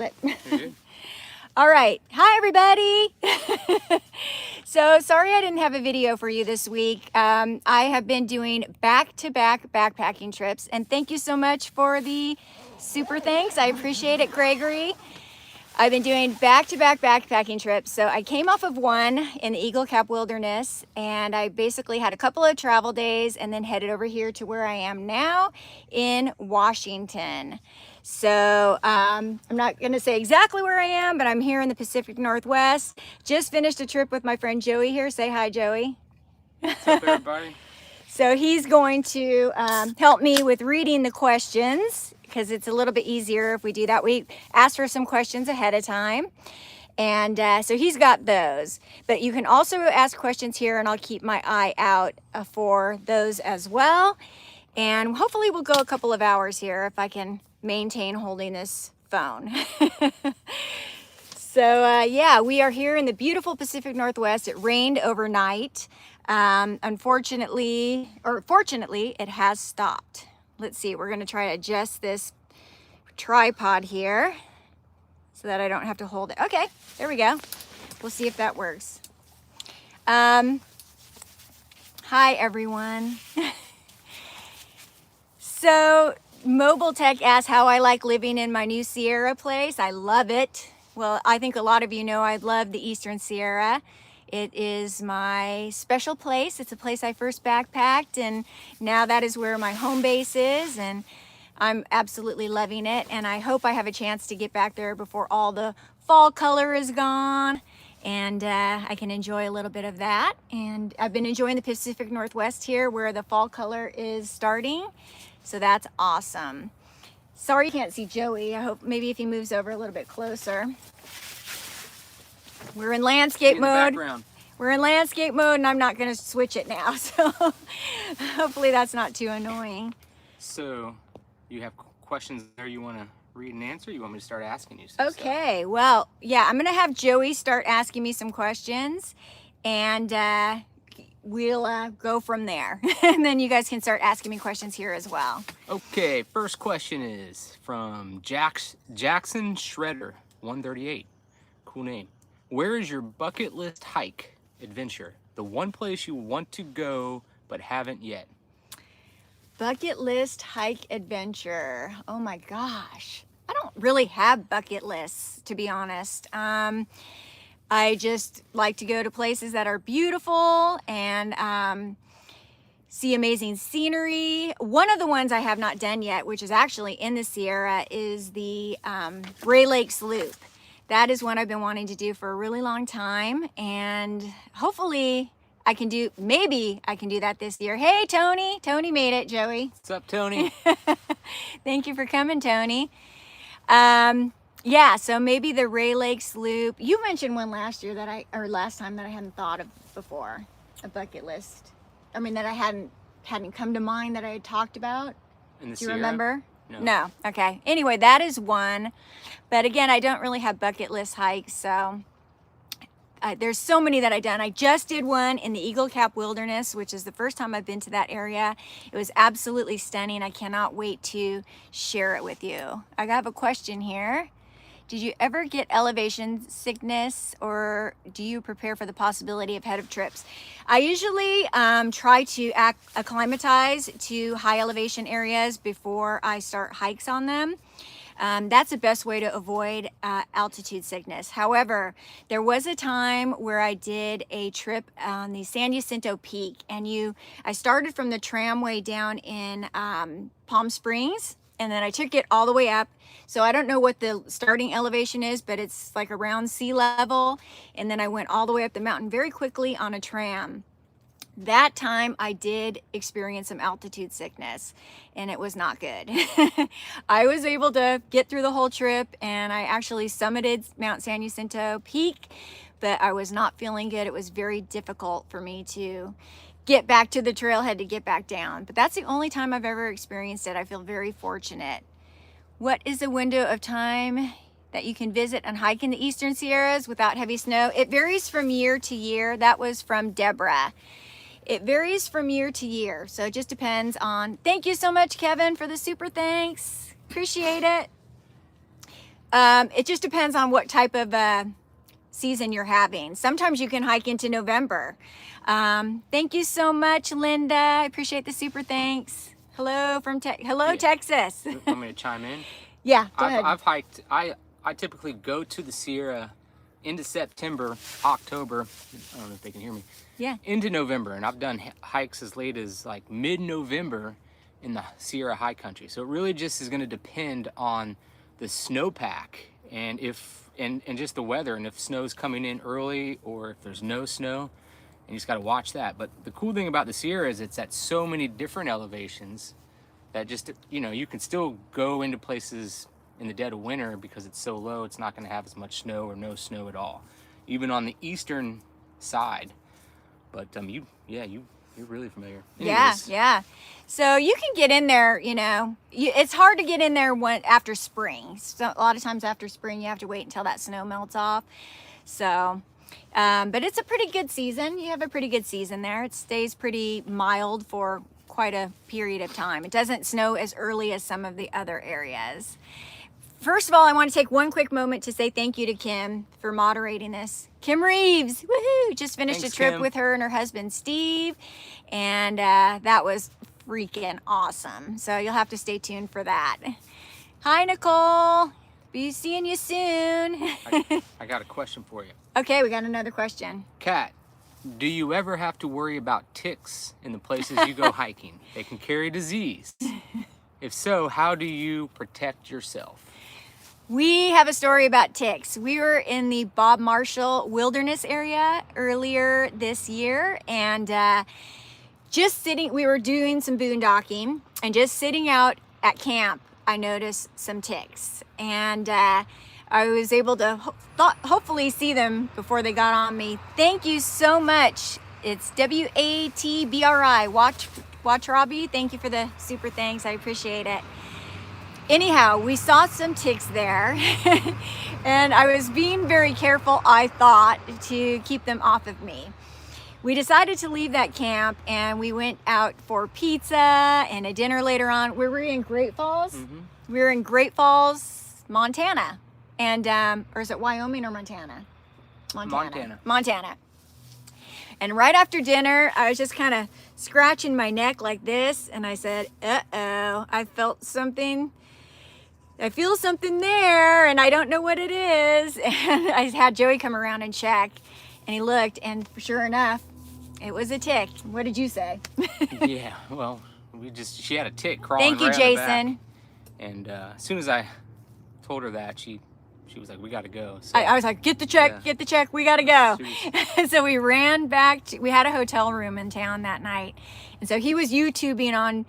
But all right. Hi, everybody. So sorry I didn't have a video for you this week. I have been doing back-to-back backpacking trips, and thank you so much for the super thanks. I appreciate it, Gregory. I've been doing back-to-back backpacking trips. So I came off of one in the Eagle Cap Wilderness, and I basically had a couple of travel days and then headed over here to where I am now in Washington. So I'm not going to say exactly where I am, but I'm here in the Pacific Northwest. Just finished a trip with my friend Joey here. Say hi, Joey. What's up, everybody? So he's going to help me with reading the questions, because it's a little bit easier if we do that. We ask for some questions ahead of time. And so he's got those. But you can also ask questions here, and I'll keep my eye out for those as well. And hopefully we'll go a couple of hours here if I can maintain holding this phone. So yeah, we are here in the beautiful Pacific Northwest. It rained overnight. Unfortunately, or fortunately, it has stopped. Let's see, we're gonna try to adjust this tripod here so that I don't have to hold it. Okay, there we go. We'll see if that works. Hi, everyone. So Mobile Tech asked how I like living in my new Sierra place. I love it. Well, I think a lot of you know I love the Eastern Sierra. It is my special place. It's a place I first backpacked, and now that is where my home base is, and I'm absolutely loving it. And I hope I have a chance to get back there before all the fall color is gone, and I can enjoy a little bit of that. And I've been enjoying the Pacific Northwest here where the fall color is starting. So that's awesome. Sorry you can't see Joey. I hope maybe if he moves over a little bit closer. We're in landscape mode. We're in landscape mode, and I'm not going to switch it now. So hopefully that's not too annoying. So you have questions there you want to read and answer? You want me to start asking you some Okay, well, yeah, I'm going to have Joey start asking me some questions, and we'll go from there. And then you guys can start asking me questions here as well. Okay, first question is from Jackson Shredder 138. Cool name. Where is your bucket list hike adventure? The one place you want to go but haven't yet. Bucket list hike adventure. Oh my gosh. I don't really have bucket lists, to be honest. I just like to go to places that are beautiful and see amazing scenery. One of the ones I have not done yet, which is actually in the Sierra, is the Ray Lakes Loop. That is one I've been wanting to do for a really long time, and hopefully I can do, maybe I can do that this year. Hey, Tony. Tony made it, Joey. What's up, Tony? Thank you for coming, Tony. Yeah, so maybe the Ray Lakes Loop. You mentioned one last year that last time that I hadn't thought of before, a bucket list. I mean, that I hadn't come to mind that I had talked about. In the Do you Sierra? remember? No. Okay. Anyway, that is one. But again, I don't really have bucket list hikes, so there's so many that I've done. I just did one in the Eagle Cap Wilderness, which is the first time I've been to that area. It was absolutely stunning. I cannot wait to share it with you. I have a question here. Did you ever get elevation sickness, or do you prepare for the possibility of head of trips? I usually try to acclimatize to high elevation areas before I start hikes on them. That's the best way to avoid altitude sickness. However, there was a time where I did a trip on the San Jacinto Peak, and I started from the tramway down in Palm Springs, and then I took it all the way up. So I don't know what the starting elevation is, but it's like around sea level. And then I went all the way up the mountain very quickly on a tram. That time I did experience some altitude sickness, and it was not good. I was able to get through the whole trip, and I actually summited Mount San Jacinto Peak, but I was not feeling good. It was very difficult for me to get back to the trailhead to get back down. But that's the only time I've ever experienced it. I feel very fortunate. What is the window of time that you can visit and hike in the Eastern Sierras without heavy snow? It varies from year to year. That was from Deborah. It varies from year to year, so it just depends on. Thank you so much, Kevin, for the super thanks. Appreciate it. It just depends on what type of season you're having. Sometimes you can hike into November. Thank you so much, Linda. I appreciate the super thanks. Hello from Yeah. Texas. Want me to chime in? Yeah, go ahead. I've hiked. I typically go to the Sierra into September, October. I don't know if they can hear me. Yeah. Into November, and I've done hikes as late as like mid-November in the Sierra high country. So it really just is going to depend on the snowpack and and just the weather, and if snow's coming in early or if there's no snow, and you just got to watch that. But the cool thing about the Sierra is it's at so many different elevations that just, you can still go into places in the dead of winter because it's so low. It's not going to have as much snow or no snow at all, even on the eastern side. But you're really familiar. Anyways. Yeah. So you can get in there, it's hard to get in there after spring. So a lot of times after spring, you have to wait until that snow melts off. So, but it's a pretty good season. You have a pretty good season there. It stays pretty mild for quite a period of time. It doesn't snow as early as some of the other areas. First of all, I want to take one quick moment to say thank you to Kim for moderating this. Kim Reeves, woohoo! Just finished Thanks, a trip Kim. with her and her husband Steve, and that was freaking awesome. So you'll have to stay tuned for that. Hi, Nicole. Be seeing you soon. I got a question for you. Okay, we got another question. Kat, do you ever have to worry about ticks in the places you go hiking? They can carry disease. If so, how do you protect yourself? We have a story about ticks. We were in the Bob Marshall Wilderness area earlier this year, and we were doing some boondocking, and just sitting out at camp, I noticed some ticks, and I was able to hopefully see them before they got on me. Thank you so much. It's WATBRI. Watch Robbie. Thank you for the super thanks. I appreciate it. Anyhow, we saw some ticks there, and I was being very careful, I thought, to keep them off of me. We decided to leave that camp, and we went out for pizza and a dinner later on. Were we in Great Falls? Mm-hmm. We were in Great Falls, Montana. And, or is it Wyoming or Montana? Montana. And right after dinner, I was just kind of scratching my neck like this, and I said, uh-oh, I feel something there, and I don't know what it is. And I had Joey come around and check, and he looked, and sure enough, it was a tick. What did you say? Yeah, well, she had a tick crawling. Thank you, right on the back. Jason. And as soon as I told her that, she was like, we got to go. So, I was like, get the check, we got to go. So we ran back we had a hotel room in town that night. And so he was YouTubing on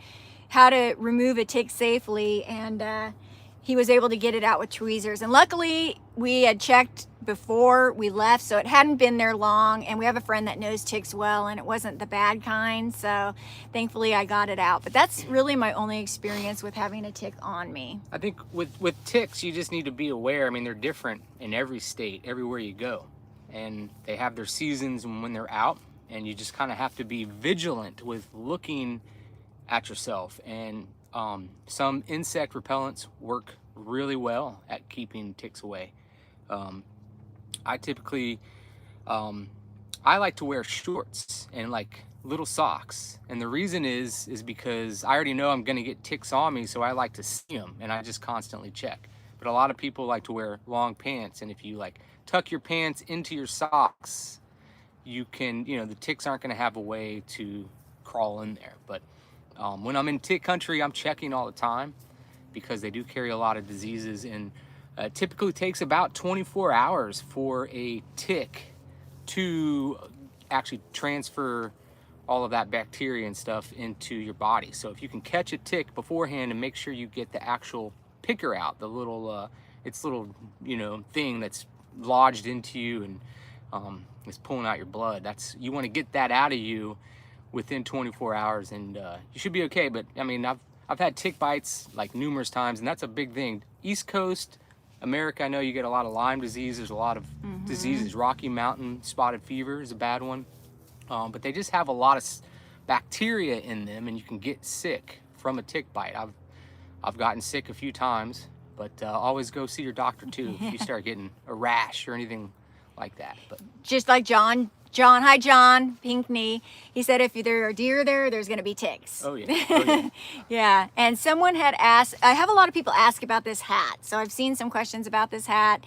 how to remove a tick safely, and he was able to get it out with tweezers. And luckily, we had checked before we left, so it hadn't been there long. And we have a friend that knows ticks well, and it wasn't the bad kind. So thankfully, I got it out. But that's really my only experience with having a tick on me. I think with ticks, you just need to be aware. I mean, they're different in every state, everywhere you go. And they have their seasons and when they're out. And you just kind of have to be vigilant with looking at yourself. And some insect repellents work really well at keeping ticks away. I typically, I like to wear shorts and like little socks. And the reason is because I already know I'm going to get ticks on me. So I like to see them, and I just constantly check. But a lot of people like to wear long pants. And if you like tuck your pants into your socks, you can, the ticks aren't going to have a way to crawl in there. But when I'm in tick country, I'm checking all the time because they do carry a lot of diseases, and it typically takes about 24 hours for a tick to actually transfer all of that bacteria and stuff into your body. So if you can catch a tick beforehand and make sure you get the actual picker out, the little thing that's lodged into you and it's pulling out your blood, you want to get that out of you within 24 hours, and you should be okay. But I mean, I've had tick bites like numerous times, and that's a big thing. East Coast America, I know you get a lot of Lyme disease. There's a lot of diseases. Rocky Mountain spotted fever is a bad one. But they just have a lot of bacteria in them, and you can get sick from a tick bite. I've gotten sick a few times, But always go see your doctor too if you start getting a rash or anything like that. But Just like hi John, Pinkney. He said if there are deer there, there's going to be ticks. oh yeah, oh yeah. Yeah, and someone had asked, I have a lot of people ask about this hat. So I've seen some questions about this hat,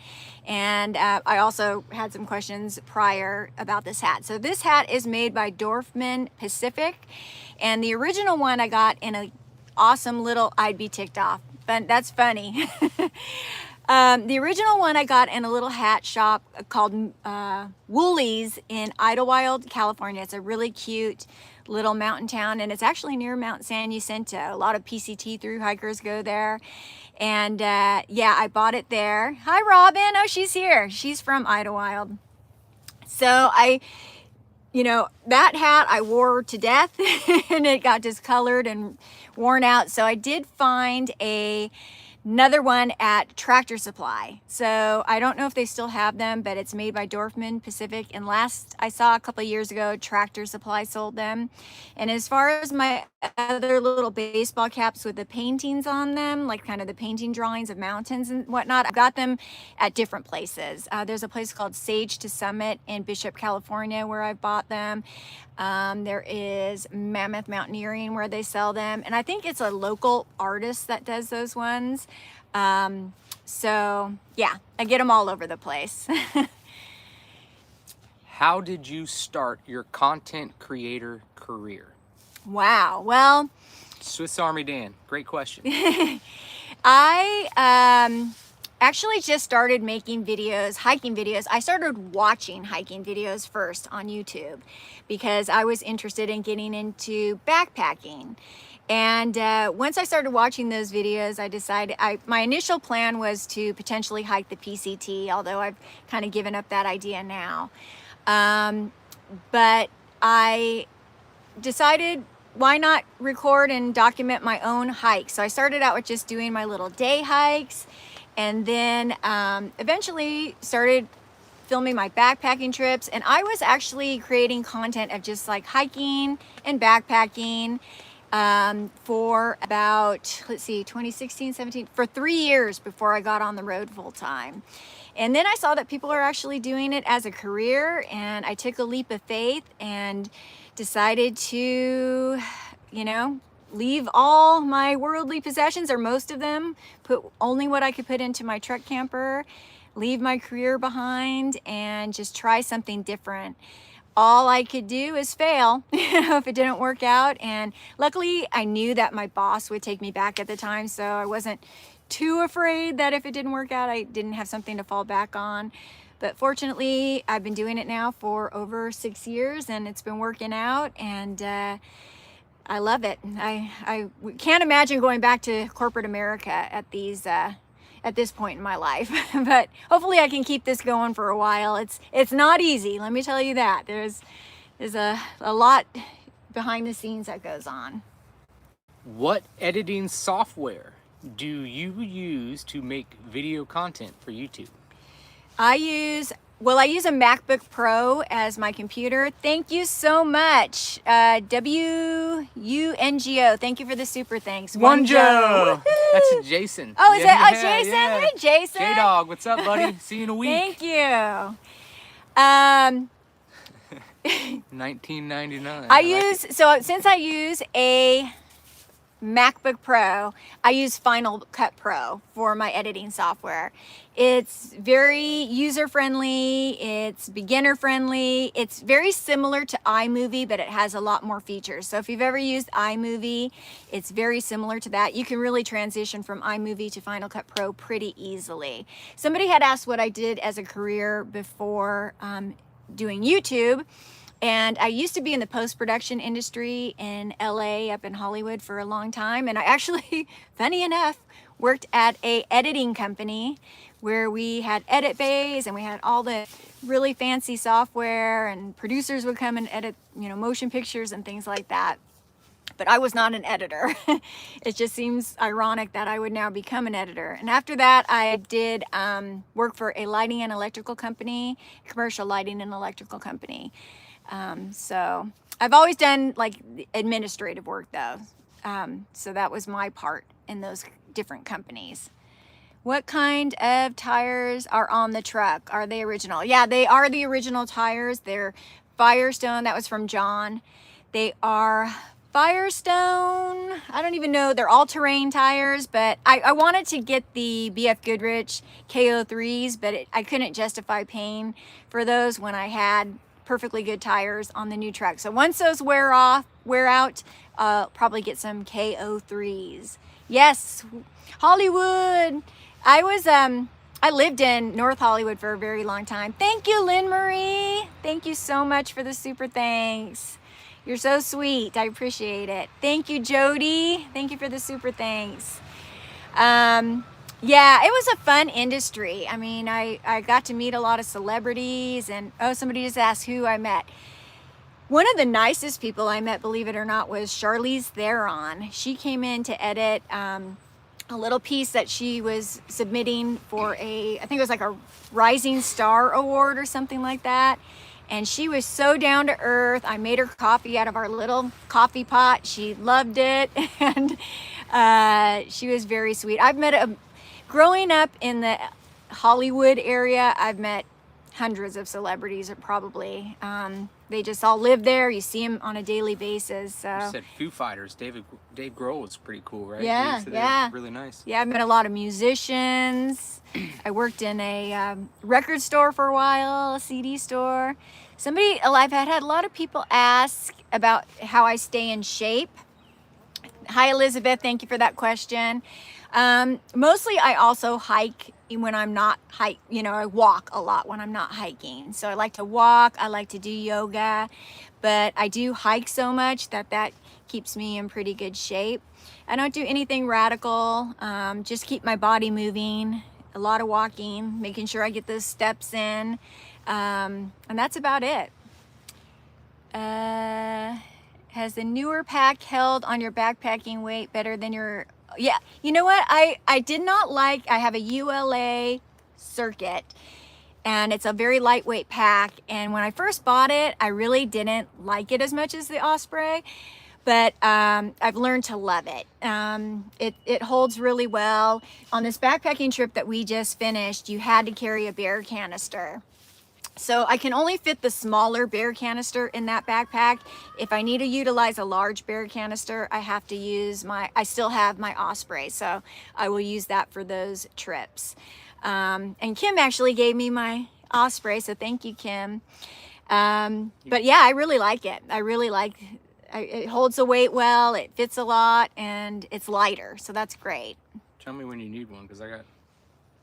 and I also had some questions prior about this hat. So this hat is made by Dorfman Pacific, and the original one I got in a awesome little, I'd be ticked off, but that's funny. The original one I got in a little hat shop called Woolies in Idlewild, California. It's a really cute little mountain town, and it's actually near Mount San Jacinto. A lot of PCT through hikers go there. And yeah, I bought it there. Hi, Robin. Oh, she's here. She's from Idlewild. So that hat I wore to death and it got discolored and worn out. So I did find another one at Tractor Supply. So I don't know if they still have them, but it's made by Dorfman Pacific. And last I saw a couple of years ago, Tractor Supply sold them. And as far as my other little baseball caps with the paintings on them, like kind of the painting drawings of mountains and whatnot, I got them at different places. There's a place called Sage to Summit in Bishop, California, where I bought them. There is Mammoth Mountaineering where they sell them. And I think it's a local artist that does those ones. So yeah, I get them all over the place. How did you start your content creator career? Wow. Well, Swiss Army Dan, great question. I actually just started making videos, hiking videos. I started watching hiking videos first on YouTube because I was interested in getting into backpacking. And once I started watching those videos, I decided, my initial plan was to potentially hike the PCT, although I've kind of given up that idea now. But I decided, why not record and document my own hikes? So I started out with just doing my little day hikes, and then eventually started filming my backpacking trips. And I was actually creating content of just like hiking and backpacking for about, 2016, 17, for 3 years before I got on the road full time. And then I saw that people are actually doing it as a career, and I took a leap of faith and decided to, leave all my worldly possessions, or most of them, put only what I could put into my truck camper, leave my career behind, and just try something different. All I could do is fail if it didn't work out. And luckily I knew that my boss would take me back at the time, so I wasn't too afraid that if it didn't work out, I didn't have something to fall back on. But fortunately, I've been doing it now for over 6 years, and it's been working out, and I love it. I can't imagine going back to corporate America at this point in my life. But hopefully I can keep this going for a while. It's not easy, let me tell you that. There's a lot behind the scenes that goes on. What editing software do you use to make video content for YouTube? I use a MacBook Pro as my computer. Thank you so much. WUNGO. Thank you for the super thanks. One Joe. That's Jason. Oh, is it? Yeah, Oh, Jason? yeah. Hey, Jason. J-Dog, what's up, buddy? See you in a week. Thank you. 1999. Since I use a MacBook Pro, I use Final Cut Pro for my editing software. It's very user-friendly, it's beginner-friendly, it's very similar to iMovie, but it has a lot more features. So if you've ever used iMovie, it's very similar to that. You can really transition from iMovie to Final Cut Pro pretty easily. Somebody had asked what I did as a career before doing YouTube. And I used to be in the post-production industry in LA, up in Hollywood, for a long time. And I actually, funny enough, worked at a editing company where we had edit bays and we had all the really fancy software, and producers would come and edit, motion pictures and things like that. But I was not an editor. It just seems ironic that I would now become an editor. And after that, I did work for a lighting and electrical company, commercial lighting and electrical company. So I've always done like administrative work though. So that was my part in those different companies. What kind of tires are on the truck? Are they original? Yeah, they are the original tires. They're Firestone. That was from John. They are Firestone. I don't even know. They're all-terrain tires, but I wanted to get the BF Goodrich KO3s, but I couldn't justify paying for those when I had perfectly good tires on the new truck. So once those wear out, probably get some KO3s. Yes, Hollywood. I lived in North Hollywood for a very long time. Thank you, Lynn Marie. Thank you so much for the super thanks. You're so sweet. I appreciate it. Thank you, Jody. Thank you for the super thanks. Yeah, it was a fun industry. I mean, I got to meet a lot of celebrities, and oh, somebody just asked who I met. One of the nicest people I met, believe it or not, was Charlize Theron. She came in to edit a little piece that she was submitting for I think it was like a Rising Star Award or something like that. And she was so down to earth. I made her coffee out of our little coffee pot. She loved it. And she was very sweet. Growing up in the Hollywood area, I've met hundreds of celebrities, probably. They just all live there. You see them on a daily basis. So. You said Foo Fighters. Dave Grohl was pretty cool, right? Yeah, yeah. Really nice. Yeah, I've met a lot of musicians. I worked in a record store for a while, a CD store. I've had a lot of people ask about how I stay in shape. Hi, Elizabeth. Thank you for that question. Mostly I also hike when I'm not I walk a lot when I'm not hiking. So I like to walk, I like to do yoga, but I do hike so much that keeps me in pretty good shape. I don't do anything radical, just keep my body moving, a lot of walking, making sure I get those steps in, and that's about it. Has the newer pack held on your backpacking weight better than your... Yeah, you know what? I did not like... I have a ULA circuit, and it's a very lightweight pack. And when I first bought it, I really didn't like it as much as the Osprey, but I've learned to love it. It holds really well. On this backpacking trip that we just finished, you had to carry a bear canister. So I can only fit the smaller bear canister in that backpack. If I need to utilize a large bear canister, I have to use I still have my Osprey, so I will use that for those trips. And Kim actually gave me my Osprey, so thank you, Kim. But yeah, I really like it. It holds the weight well, it fits a lot, and it's lighter, so that's great. Tell me when you need one, because I got...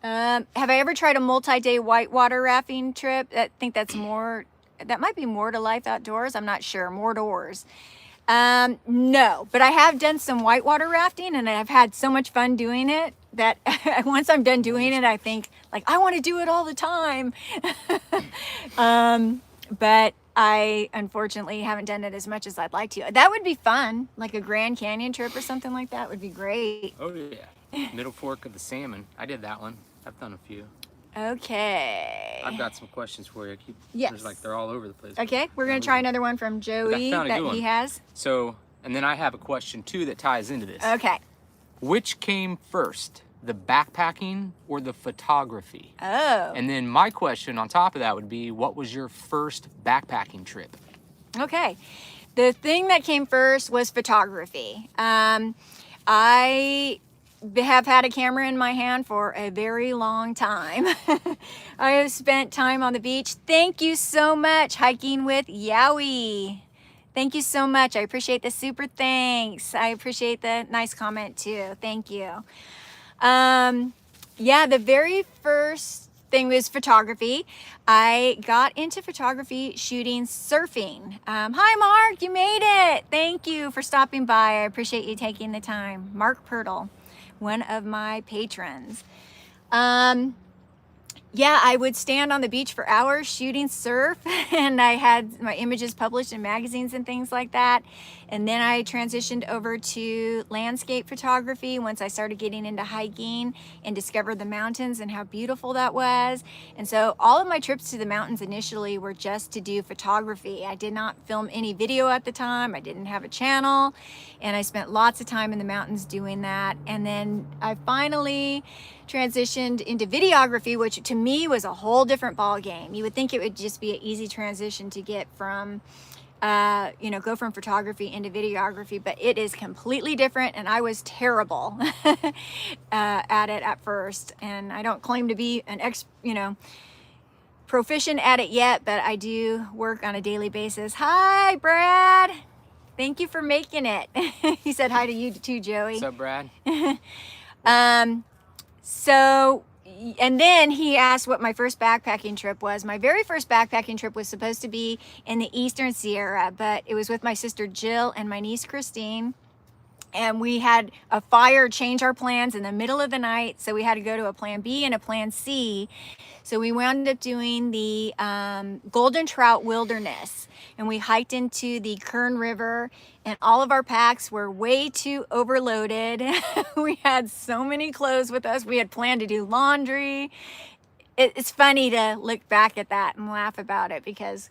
Have I ever tried a multi-day whitewater rafting trip? I think that might be more to Life Outdoors. I'm not sure. More doors. No, but I have done some whitewater rafting, and I've had so much fun doing it that once I'm done doing it, I think like I want to do it all the time. But I unfortunately haven't done it as much as I'd like to. That would be fun, like a Grand Canyon trip or something like that would be great. Oh yeah, Middle Fork of the Salmon. I did that one. I've done a few. Okay. I've got some questions for you. Yes. They're all over the place. Okay, we're gonna try another one from Joey that he has. So, and then I have a question too that ties into this. Okay. Which came first, the backpacking or the photography? Oh. And then my question on top of that would be, what was your first backpacking trip? Okay. The thing that came first was photography. I have had a camera in my hand for a very long time. I have spent time on the beach. Thank you so much, Hiking with Yowie. Thank you so much. I appreciate the super thanks. I appreciate the nice comment too. Thank you. Yeah, the very first thing was photography. I got into photography shooting surfing. Hi, Mark, you made it. Thank you for stopping by. I appreciate you taking the time. Mark Pirtle, one of my patrons. Yeah, I would stand on the beach for hours shooting surf, and I had my images published in magazines and things like that. And then I transitioned over to landscape photography once I started getting into hiking and discovered the mountains and how beautiful that was. And so all of my trips to the mountains initially were just to do photography. I did not film any video at the time. I didn't have a channel, and I spent lots of time in the mountains doing that. And then I finally transitioned into videography, which to me was a whole different ball game. You would think it would just be an easy transition to get from go from photography into videography, but it is completely different, and I was terrible at it at first. And I don't claim to be an proficient at it yet, but I do work on a daily basis. Hi, Brad. Thank you for making it. He said hi to you too, Joey. What's up, Brad? So, and then he asked what my first backpacking trip was. My very first backpacking trip was supposed to be in the Eastern Sierra, but it was with my sister Jill and my niece Christine. And we had a fire change our plans in the middle of the night. So we had to go to a plan B and a plan C. So we wound up doing the Golden Trout Wilderness. And we hiked into the Kern River, and all of our packs were way too overloaded. We had so many clothes with us. We had planned to do laundry. It's funny to look back at that and laugh about it, because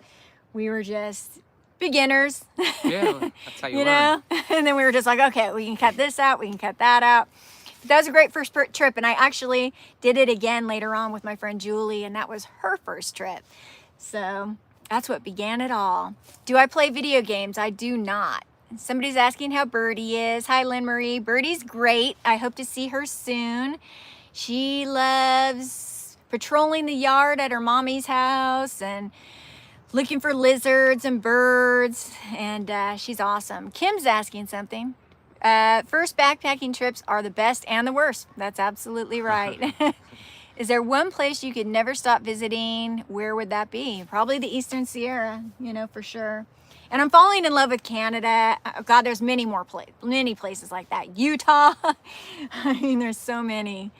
we were just beginners. Yeah, that's how you you learn. know? And then we were just like, okay, we can cut this out, we can cut that out. But that was a great first trip, and I actually did it again later on with my friend Julie, and that was her first trip. So that's what began it all. Do I play video games? I do not. Somebody's asking how Birdie is. Hi, Lynn Marie. Birdie's great. I hope to see her soon. She loves patrolling the yard at her mommy's house and looking for lizards and birds, and she's awesome. Kim's asking something. First backpacking trips are the best and the worst. That's absolutely right. Is there one place you could never stop visiting? Where would that be? Probably the Eastern Sierra, for sure. And I'm falling in love with Canada. God, there's many places like that. Utah. I mean, there's so many.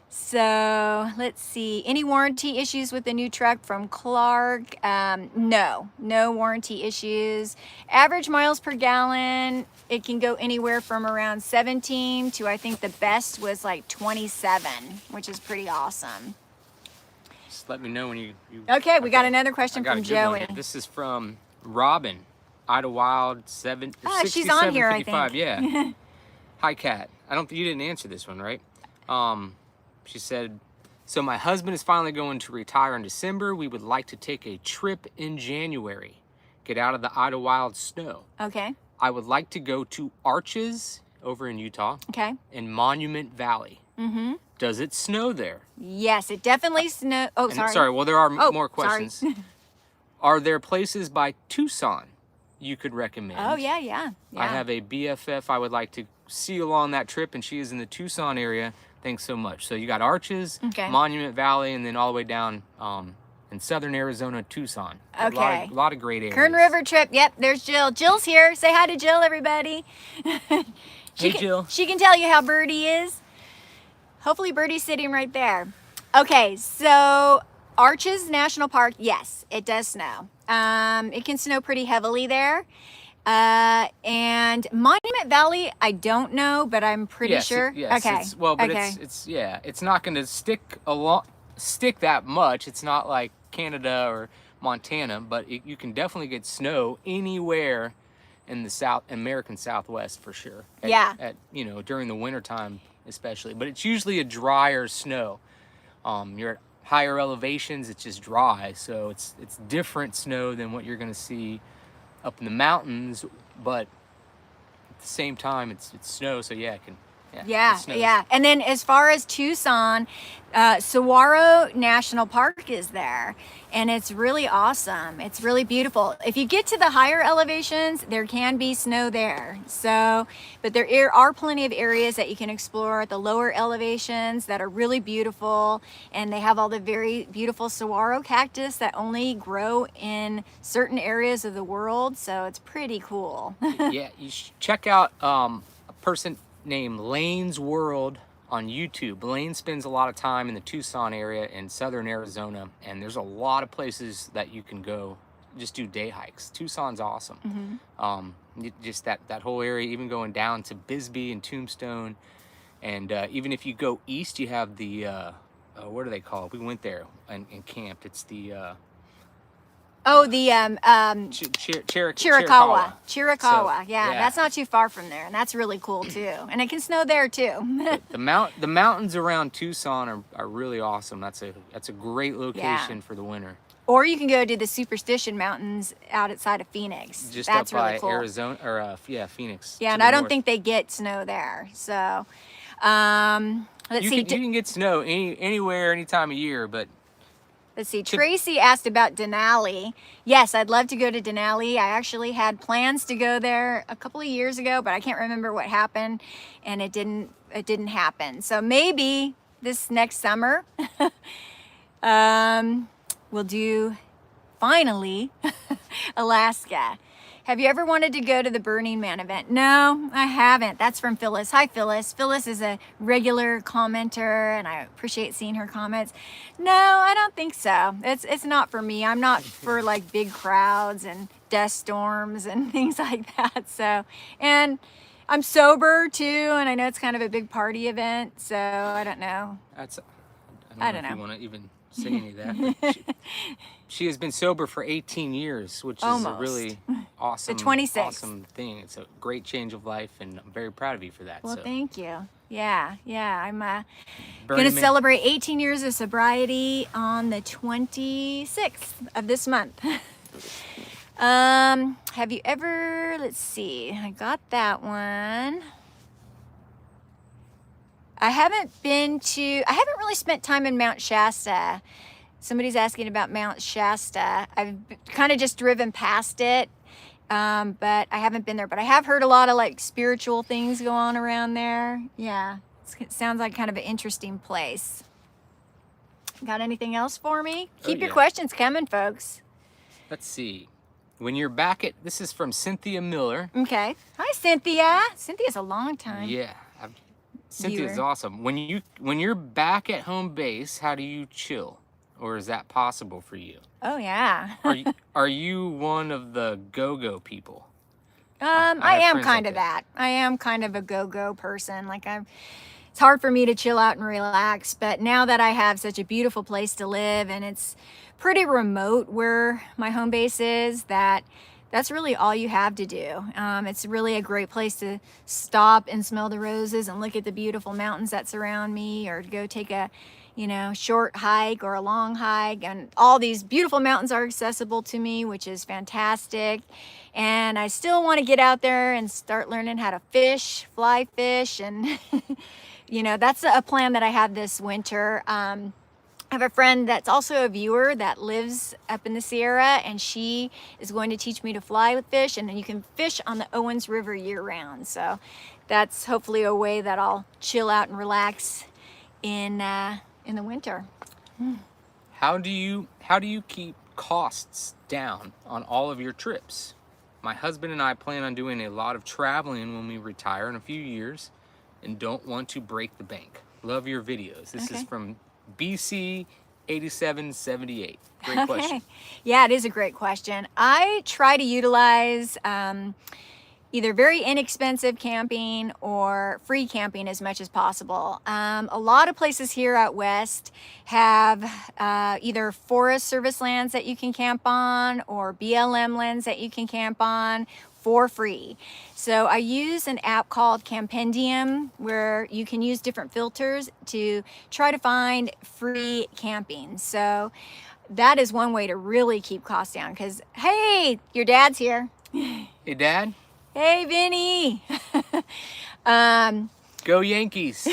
So let's see. Any warranty issues with the new truck from Clark? No warranty issues. Average miles per gallon, it can go anywhere from around 17 to, I think the best was like 27, which is pretty awesome. Just let me know when you Okay, we got another question from Joey. This is from Robin, Idlewild 7. She's on here, I think. Yeah. Hi, Kat. You didn't answer this one, right? She said, so my husband is finally going to retire in December. We would like to take a trip in January. Get out of the Idlewild snow. Okay. I would like to go to Arches over in Utah. Okay. And Monument Valley. Mm-hmm. Does it snow there? Yes, it definitely snows. Oh, sorry. Sorry, well, there are more questions. Sorry. Are there places by Tucson you could recommend? Oh, yeah. I have a BFF I would like to see along that trip, and she is in the Tucson area. Thanks so much. So you got Arches, okay, Monument Valley, and then all the way down in southern Arizona, Tucson. Okay. A lot of great areas. Kern River trip. Yep, there's Jill. Jill's here. Say hi to Jill, everybody. Jill. She can tell you how Birdie is. Hopefully Birdie's sitting right there. Okay, so Arches National Park, yes, it does snow. It can snow pretty heavily there. And Monument Valley, I don't know, but I'm pretty sure. Yes, okay. It's not going to stick that much. It's not like Canada or Montana, but you can definitely get snow anywhere in the American Southwest for sure. During the wintertime especially, but it's usually a drier snow. You're at higher elevations, it's just dry, so it's different snow than what you're going to see up in the mountains, but at the same time it's snow, so it can. Yeah. And then as far as Tucson, Saguaro National Park is there, and it's really awesome. It's really beautiful. If you get to the higher elevations, there can be snow there. So, but there are plenty of areas that you can explore at the lower elevations that are really beautiful, and they have all the very beautiful saguaro cactus that only grow in certain areas of the world. So it's pretty cool. Yeah, you should check out a person named Lane's World on YouTube. Lane spends a lot of time in the Tucson area in southern Arizona, and there's a lot of places that you can go just do day hikes. Tucson's awesome. Mm-hmm. Just that whole area, even going down to Bisbee and Tombstone, and even if you go east, you have the what are they called? We went there and camped. It's the Oh, the Chiricahua. Chiricahua. So, Yeah, that's not too far from there, and that's really cool too. And it can snow there too. The mountains around Tucson are really awesome. That's a great location for the winter. Or you can go to the Superstition Mountains outside of Phoenix. Just that's up by really cool. Arizona, or Phoenix. Yeah, and I don't think they get snow there. So, let's see. You can get snow anywhere, any time of year, but. Let's see. Tracy asked about Denali. Yes, I'd love to go to Denali. I actually had plans to go there a couple of years ago, but I can't remember what happened, and it didn't happen. So maybe this next summer, we'll do finally Alaska. Have you ever wanted to go to the Burning Man event? No, I haven't. That's from Phyllis. Hi, Phyllis. Phyllis is a regular commenter, and I appreciate seeing her comments. No, I don't think so. It's not for me. I'm not for like big crowds and dust storms and things like that. So, and I'm sober too, and I know it's kind of a big party event. So I don't know. I don't know if you want to even say any of that. But she has been sober for 18 years, which is a really awesome, 26. awesome thing. It's a great change of life, and I'm very proud of you for that. Well, so. thank you. Yeah. I'm going to celebrate 18 years of sobriety on the 26th of this month. Have you ever, let's see, I got that one. I haven't really spent time in Mount Shasta. Somebody's asking about Mount Shasta. I've kind of just driven past it, but I haven't been there. But I have heard a lot of like spiritual things go on around there. Yeah, it sounds like kind of an interesting place. Got anything else for me? Keep your questions coming, folks. Let's see. When you're back at, this is from Cynthia Miller. Okay. Hi, Cynthia. Cynthia's a long time. Yeah. Cynthia's awesome. When you're back at home base, how do you chill? Or is that possible for you? Oh yeah. Are you one of the go-go people? I am kind of that. I am kind of a go-go person. Like it's hard for me to chill out and relax, but now that I have such a beautiful place to live and it's pretty remote where my home base is, that's really all you have to do. It's really a great place to stop and smell the roses and look at the beautiful mountains that surround me, or to go take a short hike or a long hike. And all these beautiful mountains are accessible to me, which is fantastic. And I still want to get out there and start learning how to fish, fly fish. And, that's a plan that I have this winter. I have a friend that's also a viewer that lives up in the Sierra, and she is going to teach me to fly with fish, and then you can fish on the Owens River year round. So that's hopefully a way that I'll chill out and relax in the winter. How do you keep costs down on all of your trips? My husband and I plan on doing a lot of traveling when we retire in a few years and don't want to break the bank. Love your videos. This is from BC 8778. Great question. Yeah, it is a great question. I try to utilize either very inexpensive camping or free camping as much as possible. A lot of places here out west have either Forest Service lands that you can camp on or BLM lands that you can camp on for free. So I use an app called Campendium where you can use different filters to try to find free camping. So that is one way to really keep costs down, because, hey, your dad's here. Hey, Dad. Hey, Vinny. Go Yankees.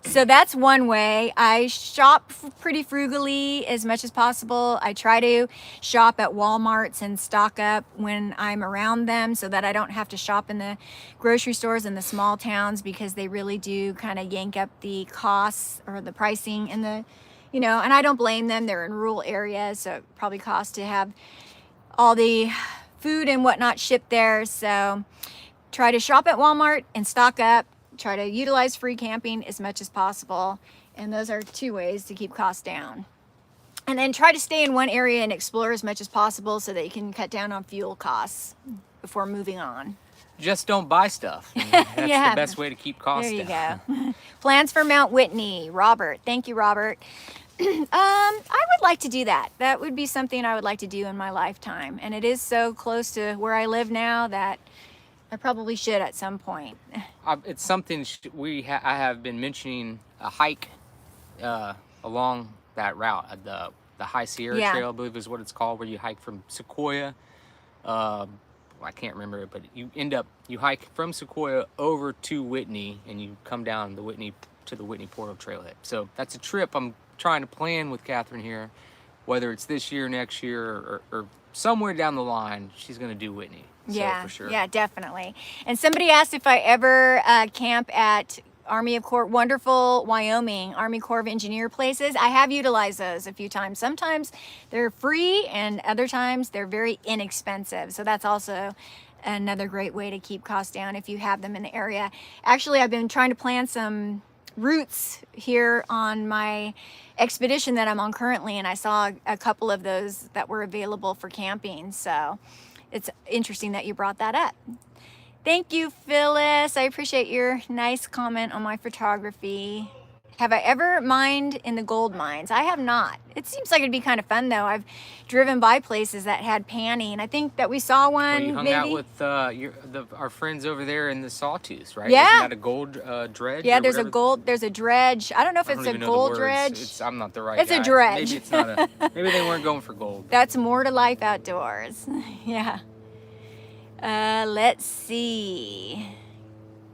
So that's one way. I shop pretty frugally as much as possible. I try to shop at Walmarts and stock up when I'm around them so that I don't have to shop in the grocery stores in the small towns, because they really do kind of yank up the costs or the pricing and and I don't blame them. They're in rural areas, so it probably costs to have all the food and whatnot shipped there. So try to shop at Walmart and stock up. Try to utilize free camping as much as possible. And those are two ways to keep costs down. And then try to stay in one area and explore as much as possible so that you can cut down on fuel costs before moving on. Just don't buy stuff. That's the best way to keep costs down. There you go. Plans for Mount Whitney. Robert. Thank you, Robert. I would like to do that. That would be something I would like to do in my lifetime. And it is so close to where I live now that I probably should at some point. It's something I have been mentioning a hike along that route, the High Sierra Yeah. Trail, I believe is what it's called, where you hike from Sequoia. I can't remember it, but you hike from Sequoia over to Whitney, and you come down the Whitney Portal Trailhead. So that's a trip I'm trying to plan with Catherine here, whether it's this year, next year, or somewhere down the line. She's gonna do Whitney. Yeah, so for sure. yeah, definitely. And somebody asked if I ever camp at wonderful Wyoming Army Corps of Engineer places. I have utilized those a few times. Sometimes they're free and other times they're very inexpensive. So that's also another great way to keep costs down if you have them in the area. Actually, I've been trying to plan some routes here on my expedition that I'm on currently, and I saw a couple of those that were available for camping. So it's interesting that you brought that up. Thank you, Phyllis. I appreciate your nice comment on my photography. Have I ever mined in the gold mines? I have not. It seems like it'd be kind of fun though. I've driven by places that had panning. I think that we saw one. Well, you hung maybe out with our friends over there in the Sawtooth, right? Yeah. Isn't that a gold dredge? Yeah, or there's whatever? there's a dredge. I don't know if I it's don't a even know the gold words. dredge. I'm not the right It's a guy. dredge. Maybe it's not a. Maybe they weren't going for gold. That's more to life outdoors. Yeah. Let's see.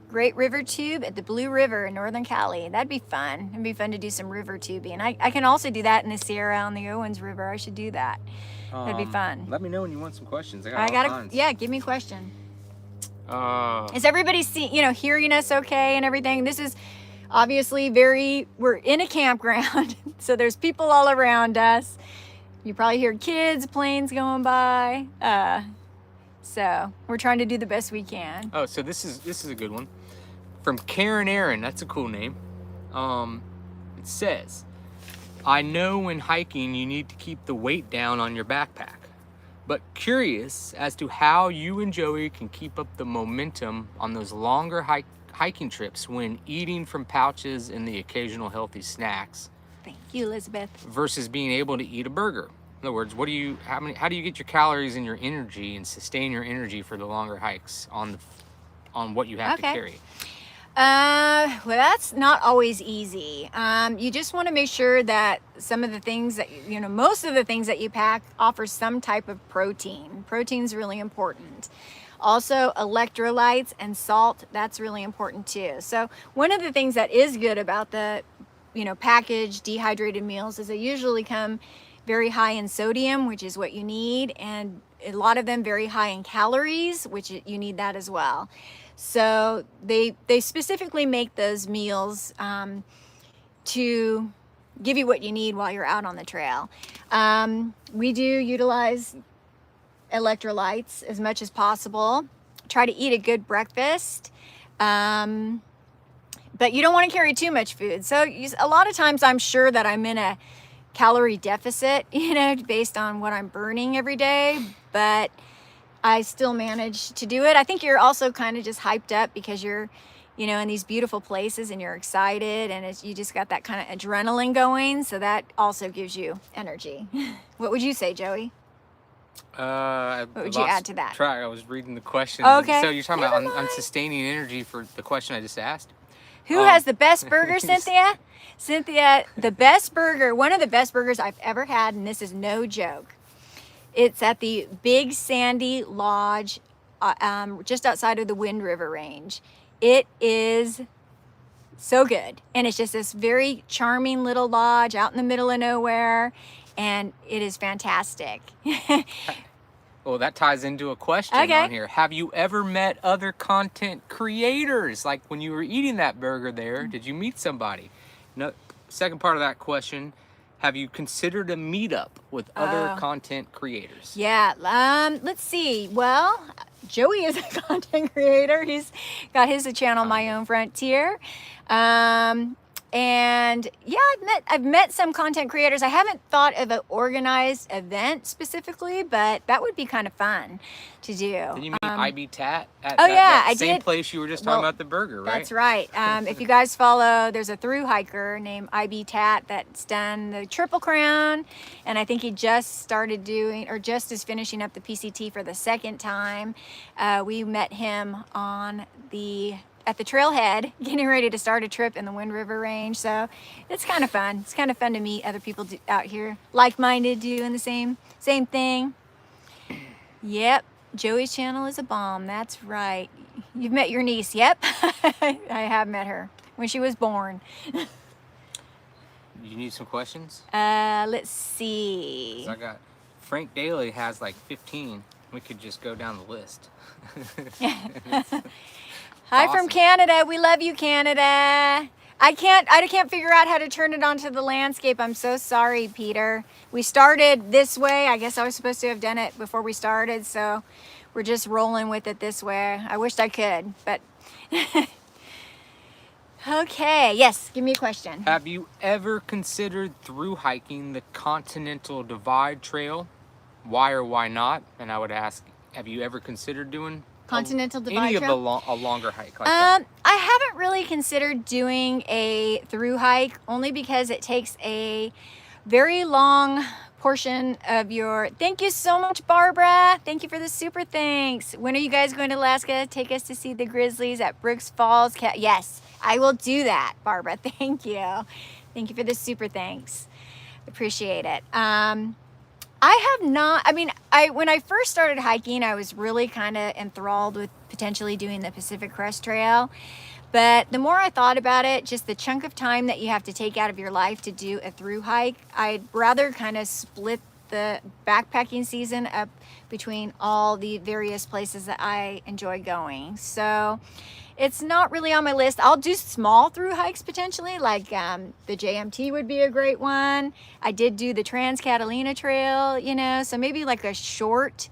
Great river tube at the Blue River in Northern Cali. That'd be fun. It'd be fun to do some river tubing. I can also do that in the Sierra on the Owens River. I should do that. That'd be fun. Let me know when you want some questions. I I got gotta, all kinds. yeah, give me a question. Uh, Is everybody hearing us okay and everything? This is obviously we're in a campground, so there's people all around us. You probably hear kids, planes going by. So we're trying to do the best we can. Oh, so this is a good one. From Karen Aaron, that's a cool name. It says, I know when hiking you need to keep the weight down on your backpack, but curious as to how you and Joey can keep up the momentum on those longer hiking trips when eating from pouches and the occasional healthy snacks Thank you, Elizabeth. versus being able to eat a burger. In other words, how do you get your calories and your energy and sustain your energy for the longer hikes on what you have to carry? Well, that's not always easy. You just want to make sure that some of the things that, most of the things that you pack offer some type of protein. Protein's really important. Also, electrolytes and salt, that's really important too. So one of the things that is good about the, packaged dehydrated meals is they usually come very high in sodium, which is what you need, and a lot of them very high in calories, which you need that as well. So they specifically make those meals to give you what you need while you're out on the trail. We do utilize electrolytes as much as possible. Try to eat a good breakfast. But you don't want to carry too much food. So a lot of times I'm sure that I'm in a calorie deficit, based on what I'm burning every day, but I still manage to do it. I think you're also kind of just hyped up because you're, in these beautiful places and you're excited and you just got that kind of adrenaline going. So that also gives you energy. What would you say, Joey? What would you add to that? Track. I was reading the question. Okay. So you're talking about on sustaining energy for the question I just asked? Who has the best burger, Cynthia? Cynthia, the best burger, one of the best burgers I've ever had, and this is no joke. It's at the Big Sandy Lodge, just outside of the Wind River Range. It is so good. And it's just this very charming little lodge out in the middle of nowhere. And it is fantastic. Well, that ties into a question on here. Have you ever met other content creators? Like when you were eating that burger there, did you meet somebody? No. Second part of that question, have you considered a meetup with other content creators? Yeah, let's see. Well, Joey is a content creator. He's got his channel, My Own Frontier. And And yeah, I've met some content creators. I haven't thought of an organized event specifically, but that would be kind of fun to do. Did you meet IB Tat at Oh, yeah, I same did. place you were just talking about the burger, right? That's right. If you guys follow, there's a thru hiker named IB Tat that's done the Triple Crown, and I think he just started doing, or just is finishing up the PCT for the second time. We met him at the trailhead, getting ready to start a trip in the Wind River Range. So it's kind of fun. It's kind of fun to meet other people out here, like-minded, doing the same thing. Yep, Joey's channel is a bomb. That's right. You've met your niece. Yep, I have met her when she was born. You need some questions? Let's see. I got Frank Daly has like 15. We could just go down the list. Hi Awesome. from Canada. We love you, Canada. I can't figure out how to turn it onto the landscape. I'm so sorry, Peter. We started this way. I guess I was supposed to have done it before we started, so we're just rolling with it this way. I wished I could, but okay. Yes, give me a question. Have you ever considered through hiking the Continental Divide Trail? Why or why not? And I would ask, have you ever considered doing Continental Divide any Trail? of a longer hike like that? I haven't really considered doing a through hike, only because it takes a very long portion of your... Thank you so much, Barbara. Thank you for the super thanks. When are you guys going to Alaska? Take us to see the Grizzlies at Brooks Falls. Yes, I will do that, Barbara. Thank you. Thank you for the super thanks. Appreciate it. I have not, I mean, when I first started hiking, I was really kind of enthralled with potentially doing the Pacific Crest Trail. But the more I thought about it, just the chunk of time that you have to take out of your life to do a through hike, I'd rather kind of split the backpacking season up between all the various places that I enjoy going. So it's not really on my list. I'll do small through hikes potentially, like the JMT would be a great one. I did do the Trans Catalina Trail, you know, so maybe like a short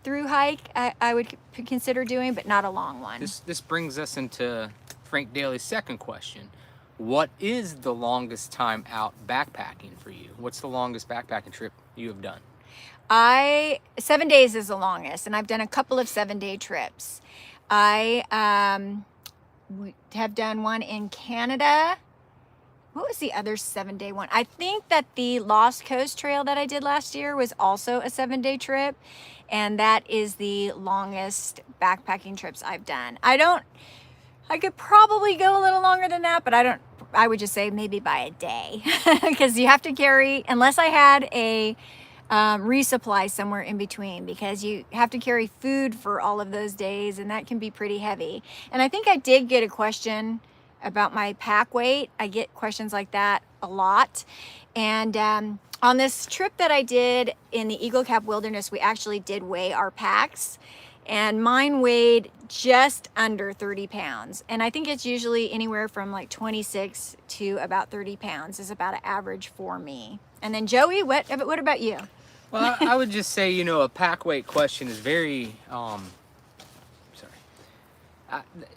through hike I would consider doing, but not a long one. This brings us into Frank Daly's second question. What is the longest time out backpacking for you? What's the longest backpacking trip you have done? 7 days is the longest, and I've done a couple of 7-day trips. I have done one in Canada. What was the other 7-day one? I think that the Lost Coast Trail that I did last year was also a 7-day trip, and that is the longest backpacking trips I've done. I could probably go a little longer than that, but I would just say maybe by a day, because you have to carry, unless I had a resupply somewhere in between, because you have to carry food for all of those days, and that can be pretty heavy. And I think I did get a question about my pack weight. I get questions like that a lot. And on this trip that I did in the Eagle Cap Wilderness, we actually did weigh our packs, and mine weighed just under 30 pounds. And I think it's usually anywhere from like 26 to about 30 pounds is about an average for me. And then Joey, what about you? Well, I would just say, you know, a pack weight question is very,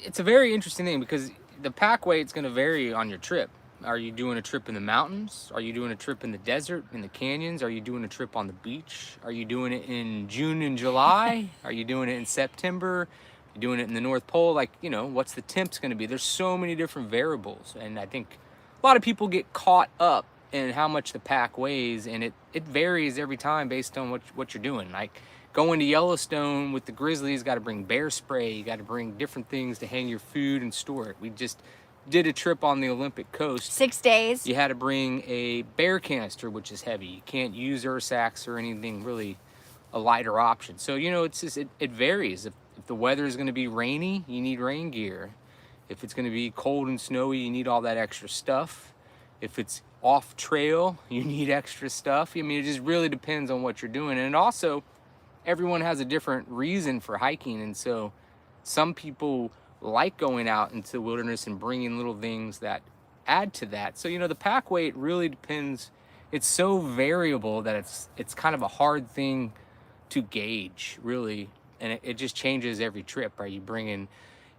it's a very interesting thing, because the pack weight's going to vary on your trip. Are you doing a trip in the mountains? Are you doing a trip in the desert, in the canyons? Are you doing a trip on the beach? Are you doing it in June and July? Are you doing it in September? Are you doing it in the North Pole? Like, you know, what's the temps going to be? There's so many different variables, and I think a lot of people get caught up in how much the pack weighs, and it varies every time based on what you're doing. Like going to Yellowstone with the Grizzlies, got to bring bear spray, you got to bring different things to hang your food and store it. We just did a trip on the Olympic coast. 6 days. You had to bring a bear canister, which is heavy. You can't use Ursax or anything really a lighter option. So, you know, it's just, it varies. If the weather is going to be rainy, you need rain gear. If it's going to be cold and snowy, you need all that extra stuff. If it's off trail, you need extra stuff. I mean, it just really depends on what you're doing. And also, everyone has a different reason for hiking. And so some people like going out into the wilderness and bringing little things that add to that. So, you know, the pack weight really depends. It's so variable that it's kind of a hard thing to gauge, really. And it just changes every trip. Are you bringing,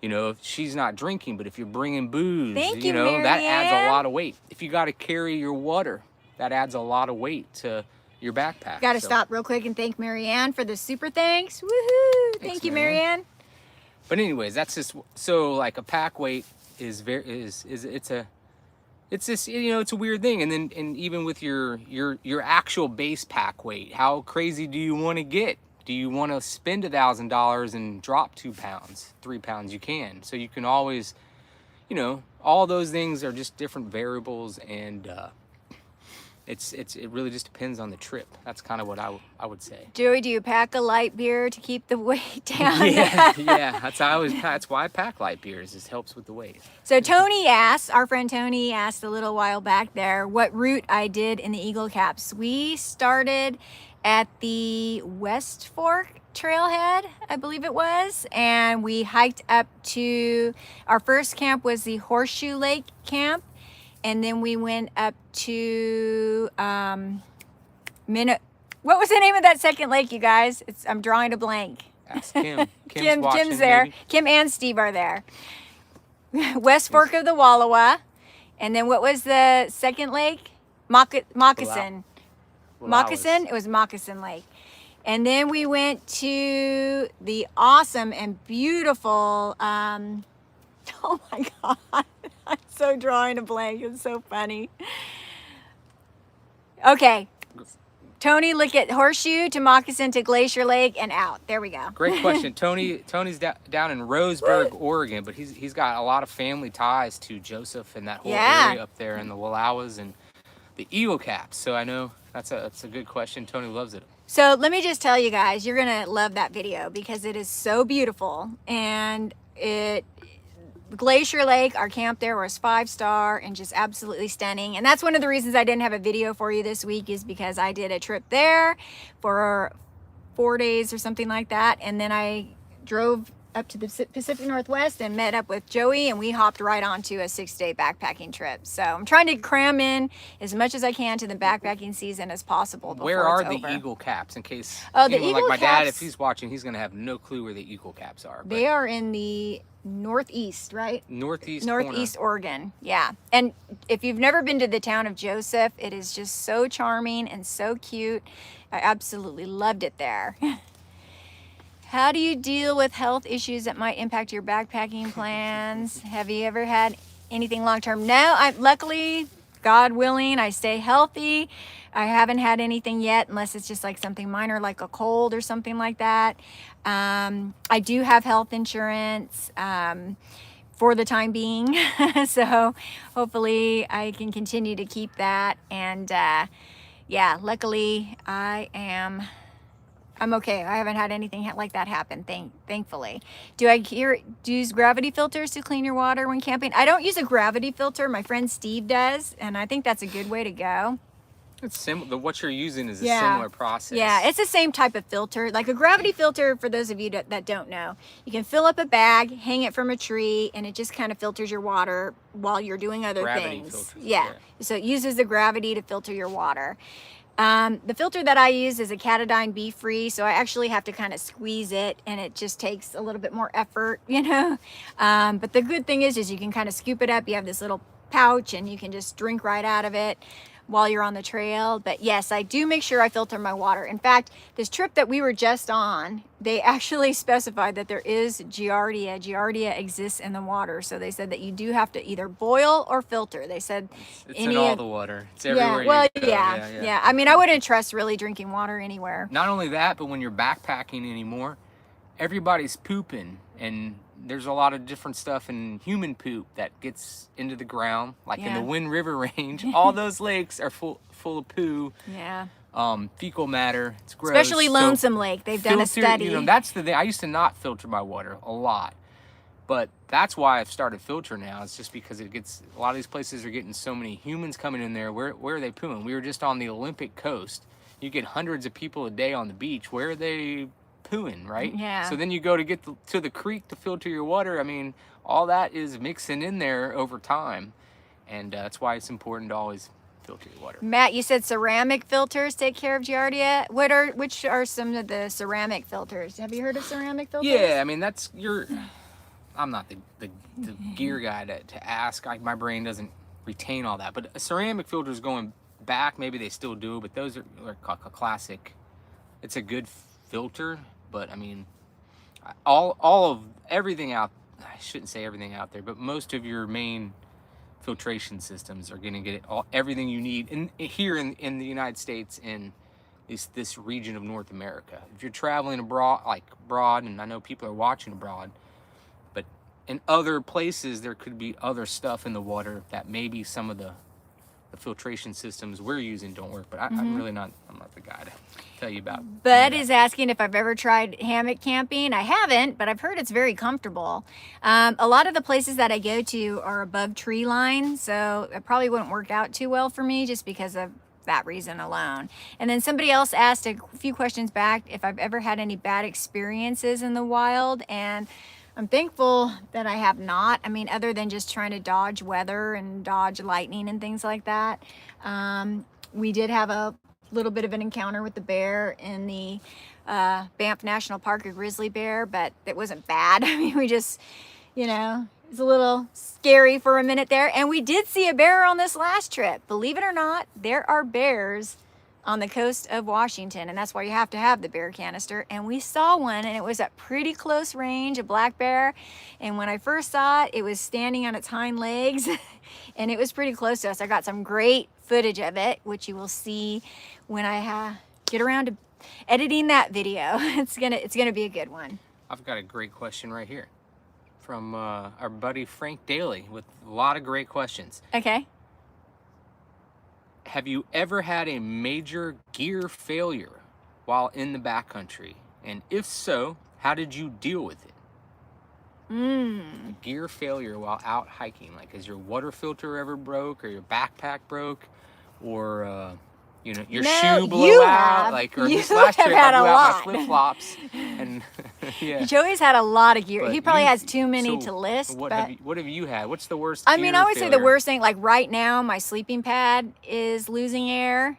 You know, if she's not drinking, but if you're bringing booze, Thank you you, know, that adds a Marianne. lot of weight. If you got to carry your water, that adds a lot of weight to your backpack. Got to So- stop real quick and thank Marianne for the super thanks. Woohoo! Thank you, Marianne. Marianne. But anyways, that's just so like a pack weight is it's this, you know, it's a weird thing. And then and even with your actual base pack weight, how crazy do you want to get? Do you want to spend $1,000 and drop 2 pounds, 3 pounds? You can. So you can always, you know, all those things are just different variables, and it really just depends on the trip. That's kind of what I would say. Joey, do you pack a light beer to keep the weight down? Yeah. That's why I pack light beers. It helps with the weight. So Tony asked, our friend Tony asked a little while back there, what route I did in the Eagle Caps. We started at the West Fork trailhead, I believe it was, and we hiked up to, our first camp was the Horseshoe Lake camp, and then we went up to what was the name of that second lake, you guys? I'm drawing a blank. Ask Kim. Kim's Kim's there. maybe. Kim and Steve are there. West Fork of the Wallowa. And then what was the second lake? Moccasin. Moccasin? It was Moccasin Lake. And then we went to the awesome and beautiful, oh my God, I'm so drawing a blank. It's so funny. Okay. Tony, look at Horseshoe to Moccasin to Glacier Lake and out. There we go. Great question. Tony's down in Roseburg, Oregon, but he's got a lot of family ties to Joseph and that whole area up there in the Wallowas and the Eagle Caps. So I know that's a good question. Tony loves it. So let me just tell you guys, you're going to love that video because it is so beautiful. And Glacier Lake, our camp there was 5-star and just absolutely stunning. And that's one of the reasons I didn't have a video for you this week, is because I did a trip there for 4 days or something like that. And then I drove up to the Pacific Northwest and met up with Joey, and we hopped right onto a 6-day backpacking trip. So I'm trying to cram in as much as I can to the backpacking season as possible before Where are it's the over. Eagle Caps? In case Oh, the anyone Eagle like my dad, Caps- if he's watching, he's gonna have no clue where the Eagle Caps are. But They are in the northeast, right? northeast Oregon. Yeah. And if you've never been to the town of Joseph, it is just so charming and so cute. I absolutely loved it there. How do you deal with health issues that might impact your backpacking plans? Have you ever had anything long-term? No, luckily, God willing, I stay healthy. I haven't had anything yet, unless it's just like something minor, like a cold or something like that. I do have health insurance for the time being. So hopefully I can continue to keep that. And yeah, luckily I'm okay. I haven't had anything like that happen, thankfully. Do I use gravity filters to clean your water when camping? I don't use a gravity filter. My friend Steve does, and I think that's a good way to go. It's similar. What you're using is a similar process. Yeah, it's the same type of filter. Like a gravity filter, for those of you that don't know, you can fill up a bag, hang it from a tree, and it just kind of filters your water while you're doing other Gravity things. filters, Yeah. So it uses the gravity to filter your water. The filter that I use is a Catadine Be Free, so I actually have to kind of squeeze it, and it just takes a little bit more effort, you know. But the good thing is you can kind of scoop it up. You have this little pouch, and you can just drink right out of it while you're on the trail. But yes, I do make sure I filter my water. In fact, this trip that we were just on, they actually specified that there is Giardia. Giardia exists in the water. So they said that you do have to either boil or filter. They said it's in all the water. It's everywhere. Yeah, well, you go. yeah. I mean, I wouldn't trust really drinking water anywhere. Not only that, but when you're backpacking anymore, everybody's pooping, and there's a lot of different stuff in human poop that gets into the ground, like in the Wind River Range. All those lakes are full of poo. Yeah. Fecal matter. It's gross. Especially Lonesome Lake. They've done a study. You know, that's the thing. I used to not filter my water a lot, but that's why I've started filtering now. It's just because it gets, a lot of these places are getting so many humans coming in there. Where are they pooing? We were just on the Olympic coast. You get hundreds of people a day on the beach. Where are they pooing, right? Yeah. So then you go to get to the creek to filter your water. I mean, all that is mixing in there over time, and that's why it's important to always filter your water. Matt, you said ceramic filters take care of Giardia. Which are some of the ceramic filters? Have you heard of ceramic filters? Yeah, I mean, that's I'm not the gear guy to ask. My brain doesn't retain all that. But ceramic filters going back, maybe they still do, but those are like a classic. It's a good filter, but I mean, all of everything out, I shouldn't say everything out there, but most of your main filtration systems are going to get everything you need here in the United States, in this region of North America. If you're traveling abroad, and I know people are watching abroad, but in other places there could be other stuff in the water that maybe some of the filtration systems we're using don't work. But I'm not the guy to tell you about. Bud is asking if I've ever tried hammock camping. I haven't, but I've heard it's very comfortable. A lot of the places that I go to are above tree line, so it probably wouldn't work out too well for me just because of that reason alone. And then somebody else asked a few questions back if I've ever had any bad experiences in the wild, and I'm thankful that I have not. I mean, other than just trying to dodge weather and dodge lightning and things like that. We did have a little bit of an encounter with the bear in the Banff National Park, a grizzly bear, but it wasn't bad. I mean, we just, it's a little scary for a minute there. And we did see a bear on this last trip. Believe it or not, there are bears on the coast of Washington, and that's why you have to have the bear canister. And we saw one, and it was at pretty close range, a black bear. And when I first saw it, it was standing on its hind legs, and it was pretty close to us. I got some great footage of it, which you will see when I get around to editing that video. It's gonna be a good one. I've got a great question right here from our buddy Frank Daly with a lot of great questions. Okay. Have you ever had a major gear failure while in the backcountry? And if so, how did you deal with it? Gear failure while out hiking. Like, has your water filter ever broke, or your backpack broke, or your shoe blew out? Like, or this last trip I blew out my flip-flops. And yeah. Joey's had a lot of gear. But he probably has too many to list. What have you had? What's the worst? I mean, I would say the worst thing, like right now, my sleeping pad is losing air.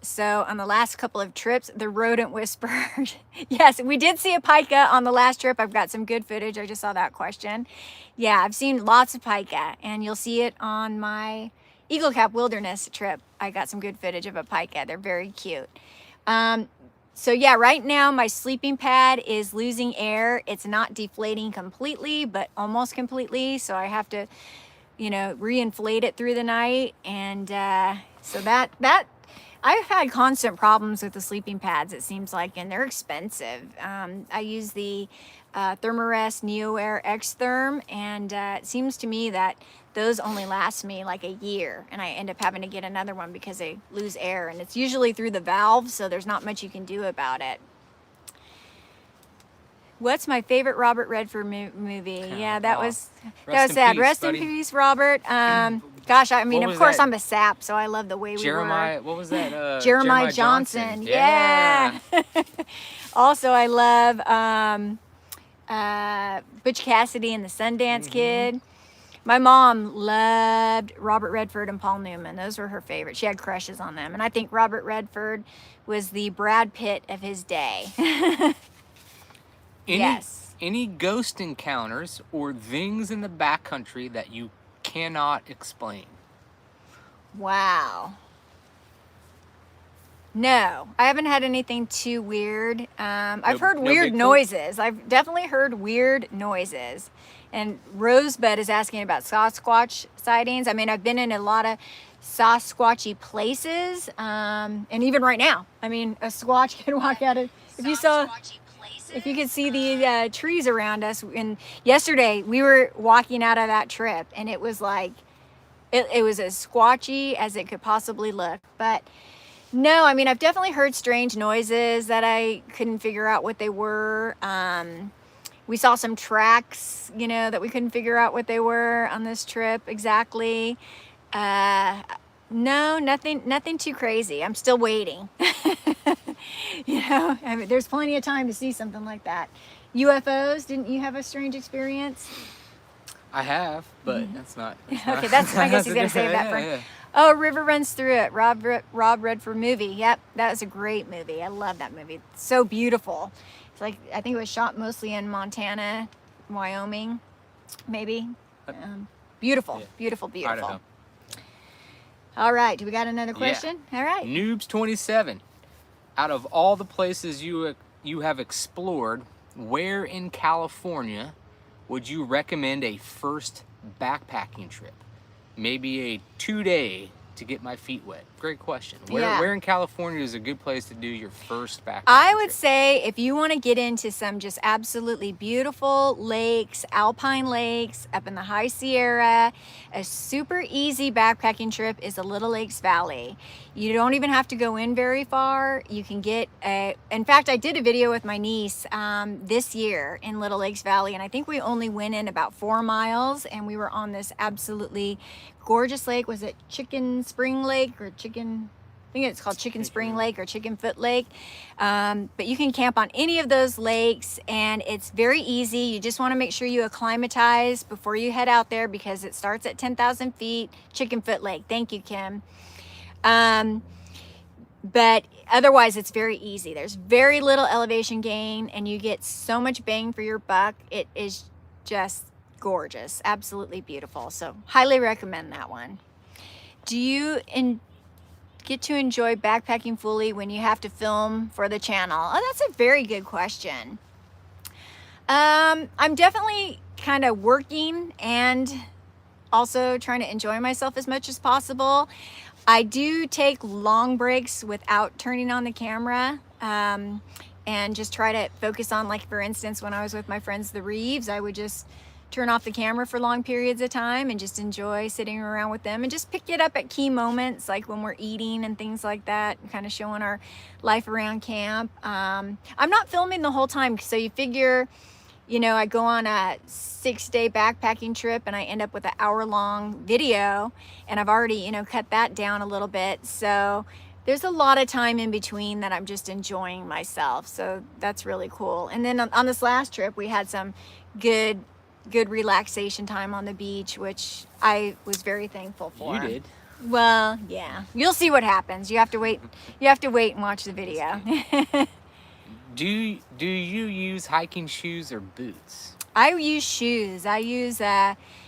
So on the last couple of trips, the rodent whispered. Yes, we did see a pika on the last trip. I've got some good footage. I just saw that question. Yeah, I've seen lots of pika, and you'll see it on my Eagle Cap Wilderness trip. I got some good footage of a pika. They're very cute. So yeah, right now my sleeping pad is losing air. It's not deflating completely, but almost completely. So I have to, reinflate it through the night. And so that I've had constant problems with the sleeping pads, it seems like, and they're expensive. I use the Thermarest Neo Air X Therm, and it seems to me that those only last me like a year, and I end up having to get another one because they lose air, and it's usually through the valve, so there's not much you can do about it. What's my favorite Robert Redford movie? Yeah, that was sad. Rest in peace, Robert. Gosh, I mean, of course, I'm a sap, so I love the way we were. What was that? Jeremiah Johnson. Yeah. Also, I love Butch Cassidy and the Sundance Kid. My mom loved Robert Redford and Paul Newman. Those were her favorites. She had crushes on them. And I think Robert Redford was the Brad Pitt of his day. Yes. Any ghost encounters or things in the backcountry that you cannot explain? Wow. No, I haven't had anything too weird. I've heard weird noises. I've definitely heard weird noises. And Rosebud is asking about Sasquatch sightings. I mean, I've been in a lot of Sasquatchy places, and even right now, I mean, a Squatch can walk out of. If you could see the trees around us. And yesterday we were walking out of that trip, and it was like, it was as squatchy as it could possibly look. But no, I mean, I've definitely heard strange noises that I couldn't figure out what they were. We saw some tracks, that we couldn't figure out what they were on this trip exactly. No, nothing too crazy. I'm still waiting. I mean, there's plenty of time to see something like that. UFOs, didn't you have a strange experience? I have, but that's not. Okay, I guess he's gonna save that for. Yeah. Oh, River Runs Through It, Rob Redford movie. Yep, that was a great movie. I love that movie. It's so beautiful. It's like, I think it was shot mostly in Montana, Wyoming, maybe. Beautiful, Yeah. beautiful, beautiful. Idaho. All right, do we got another question? Yeah. All right. Noobs 27. Out of all the places you have explored, where in California would you recommend a first backpacking trip? Maybe a 2-day to get my feet wet. Great question. Where in California is a good place to do your first backpacking I would trip? say if you want to get into some just absolutely beautiful lakes, alpine lakes up in the high Sierra, a super easy backpacking trip is the Little Lakes Valley. You don't even have to go in very far. You can get in fact, I did a video with my niece this year in Little Lakes Valley, and I think we only went in about 4 miles, and we were on this absolutely gorgeous lake. Was it Chicken Spring Lake or Chicken? I think it's called Chicken Spring Lake or Chicken Foot Lake. But you can camp on any of those lakes, and it's very easy. You just want to make sure you acclimatize before you head out there, because it starts at 10,000 feet. Chicken Foot Lake. Thank you, Kim. But otherwise, it's very easy. There's very little elevation gain, and you get so much bang for your buck. It is just gorgeous, absolutely beautiful. So highly recommend that one. Do you get to enjoy backpacking fully when you have to film for the channel? Oh, that's a very good question. I'm definitely kind of working and also trying to enjoy myself as much as possible. I do take long breaks without turning on the camera, and just try to focus on, like, for instance, when I was with my friends the Reeves, I would just turn off the camera for long periods of time and just enjoy sitting around with them and just pick it up at key moments, like when we're eating and things like that, kind of showing our life around camp. I'm not filming the whole time, so you figure, you know, I go on a 6-day backpacking trip and I end up with an hour-long video, and I've already, you know, cut that down a little bit. So there's a lot of time in between that I'm just enjoying myself. So that's really cool. And then on this last trip, we had some good relaxation time on the beach, which I was very thankful for. You did. Well, yeah. You'll see what happens. You have to wait. You have to wait and watch the video. Do you use hiking shoes or boots? I use shoes. I use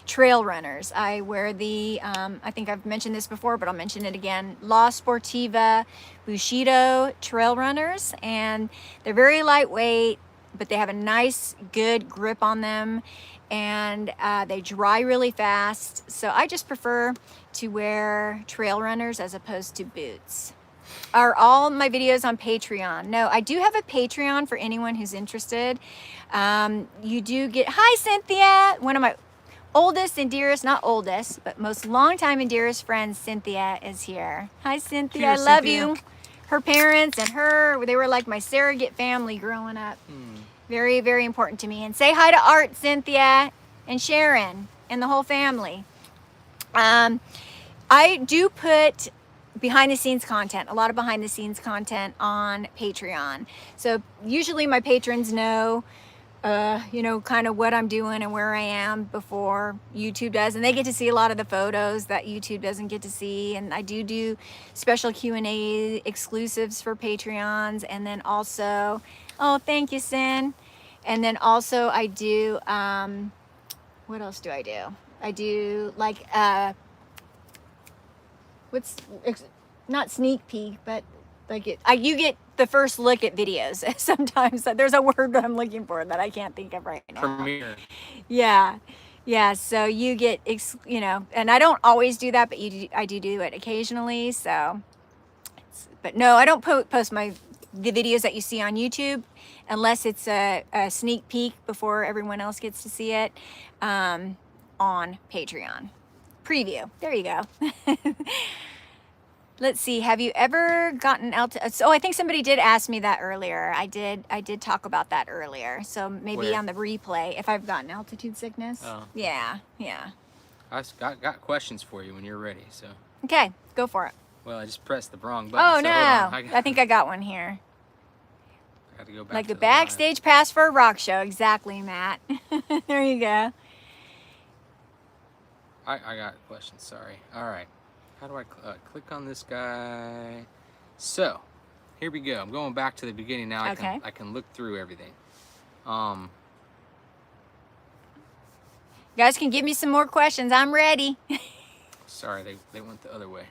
trail runners. I wear the, I think I've mentioned this before, but I'll mention it again, La Sportiva Bushido trail runners. And they're very lightweight, but they have a nice, good grip on them. And they dry really fast. So I just prefer to wear trail runners as opposed to boots. Are all my videos on Patreon? No, I do have a Patreon for anyone who's interested. You do get, hi Cynthia, one of my oldest and dearest, not oldest, but most longtime and dearest friends, Cynthia, is here. Hi Cynthia, Here, I love Cynthia. you. Her parents and her, they were like my surrogate family growing up. Very, very important to me. And say hi to Art, Cynthia, and Sharon, and the whole family. I do put behind the scenes content, a lot of behind the scenes content on Patreon. So usually my patrons know, you know, kind of what I'm doing and where I am before YouTube does. And they get to see a lot of the photos that YouTube doesn't get to see. And I do special Q&A exclusives for Patreons. And then also, oh, thank you, Sin. And then also I do, what else do I do? I do like, not sneak peek, but like you get the first look at videos sometimes. There's a word that I'm looking for that I can't think of right now. Premiere. Yeah. So you get, you know, and I don't always do that, but I do it occasionally. So, but no, I don't post the videos that you see on YouTube unless it's a sneak peek before everyone else gets to see it on Patreon. Preview. There you go. Let's see. Have you ever gotten altitude? Oh, I think somebody did ask me that earlier. I did talk about that earlier. So maybe Where? on the replay, if I've gotten altitude sickness. Oh. Yeah. I got questions for you when you're ready. So. Okay, go for it. Well, I just pressed the wrong button. Oh so no, hold on. I think I got one here. I got to go back. Like to the live. backstage pass for a rock show. Exactly, Matt. There you go. I got questions. Sorry. All right. How do I click on this guy? So, here we go. I'm going back to the beginning now. Okay. I can look through everything. You guys can give me some more questions. I'm ready. Sorry, they went the other way.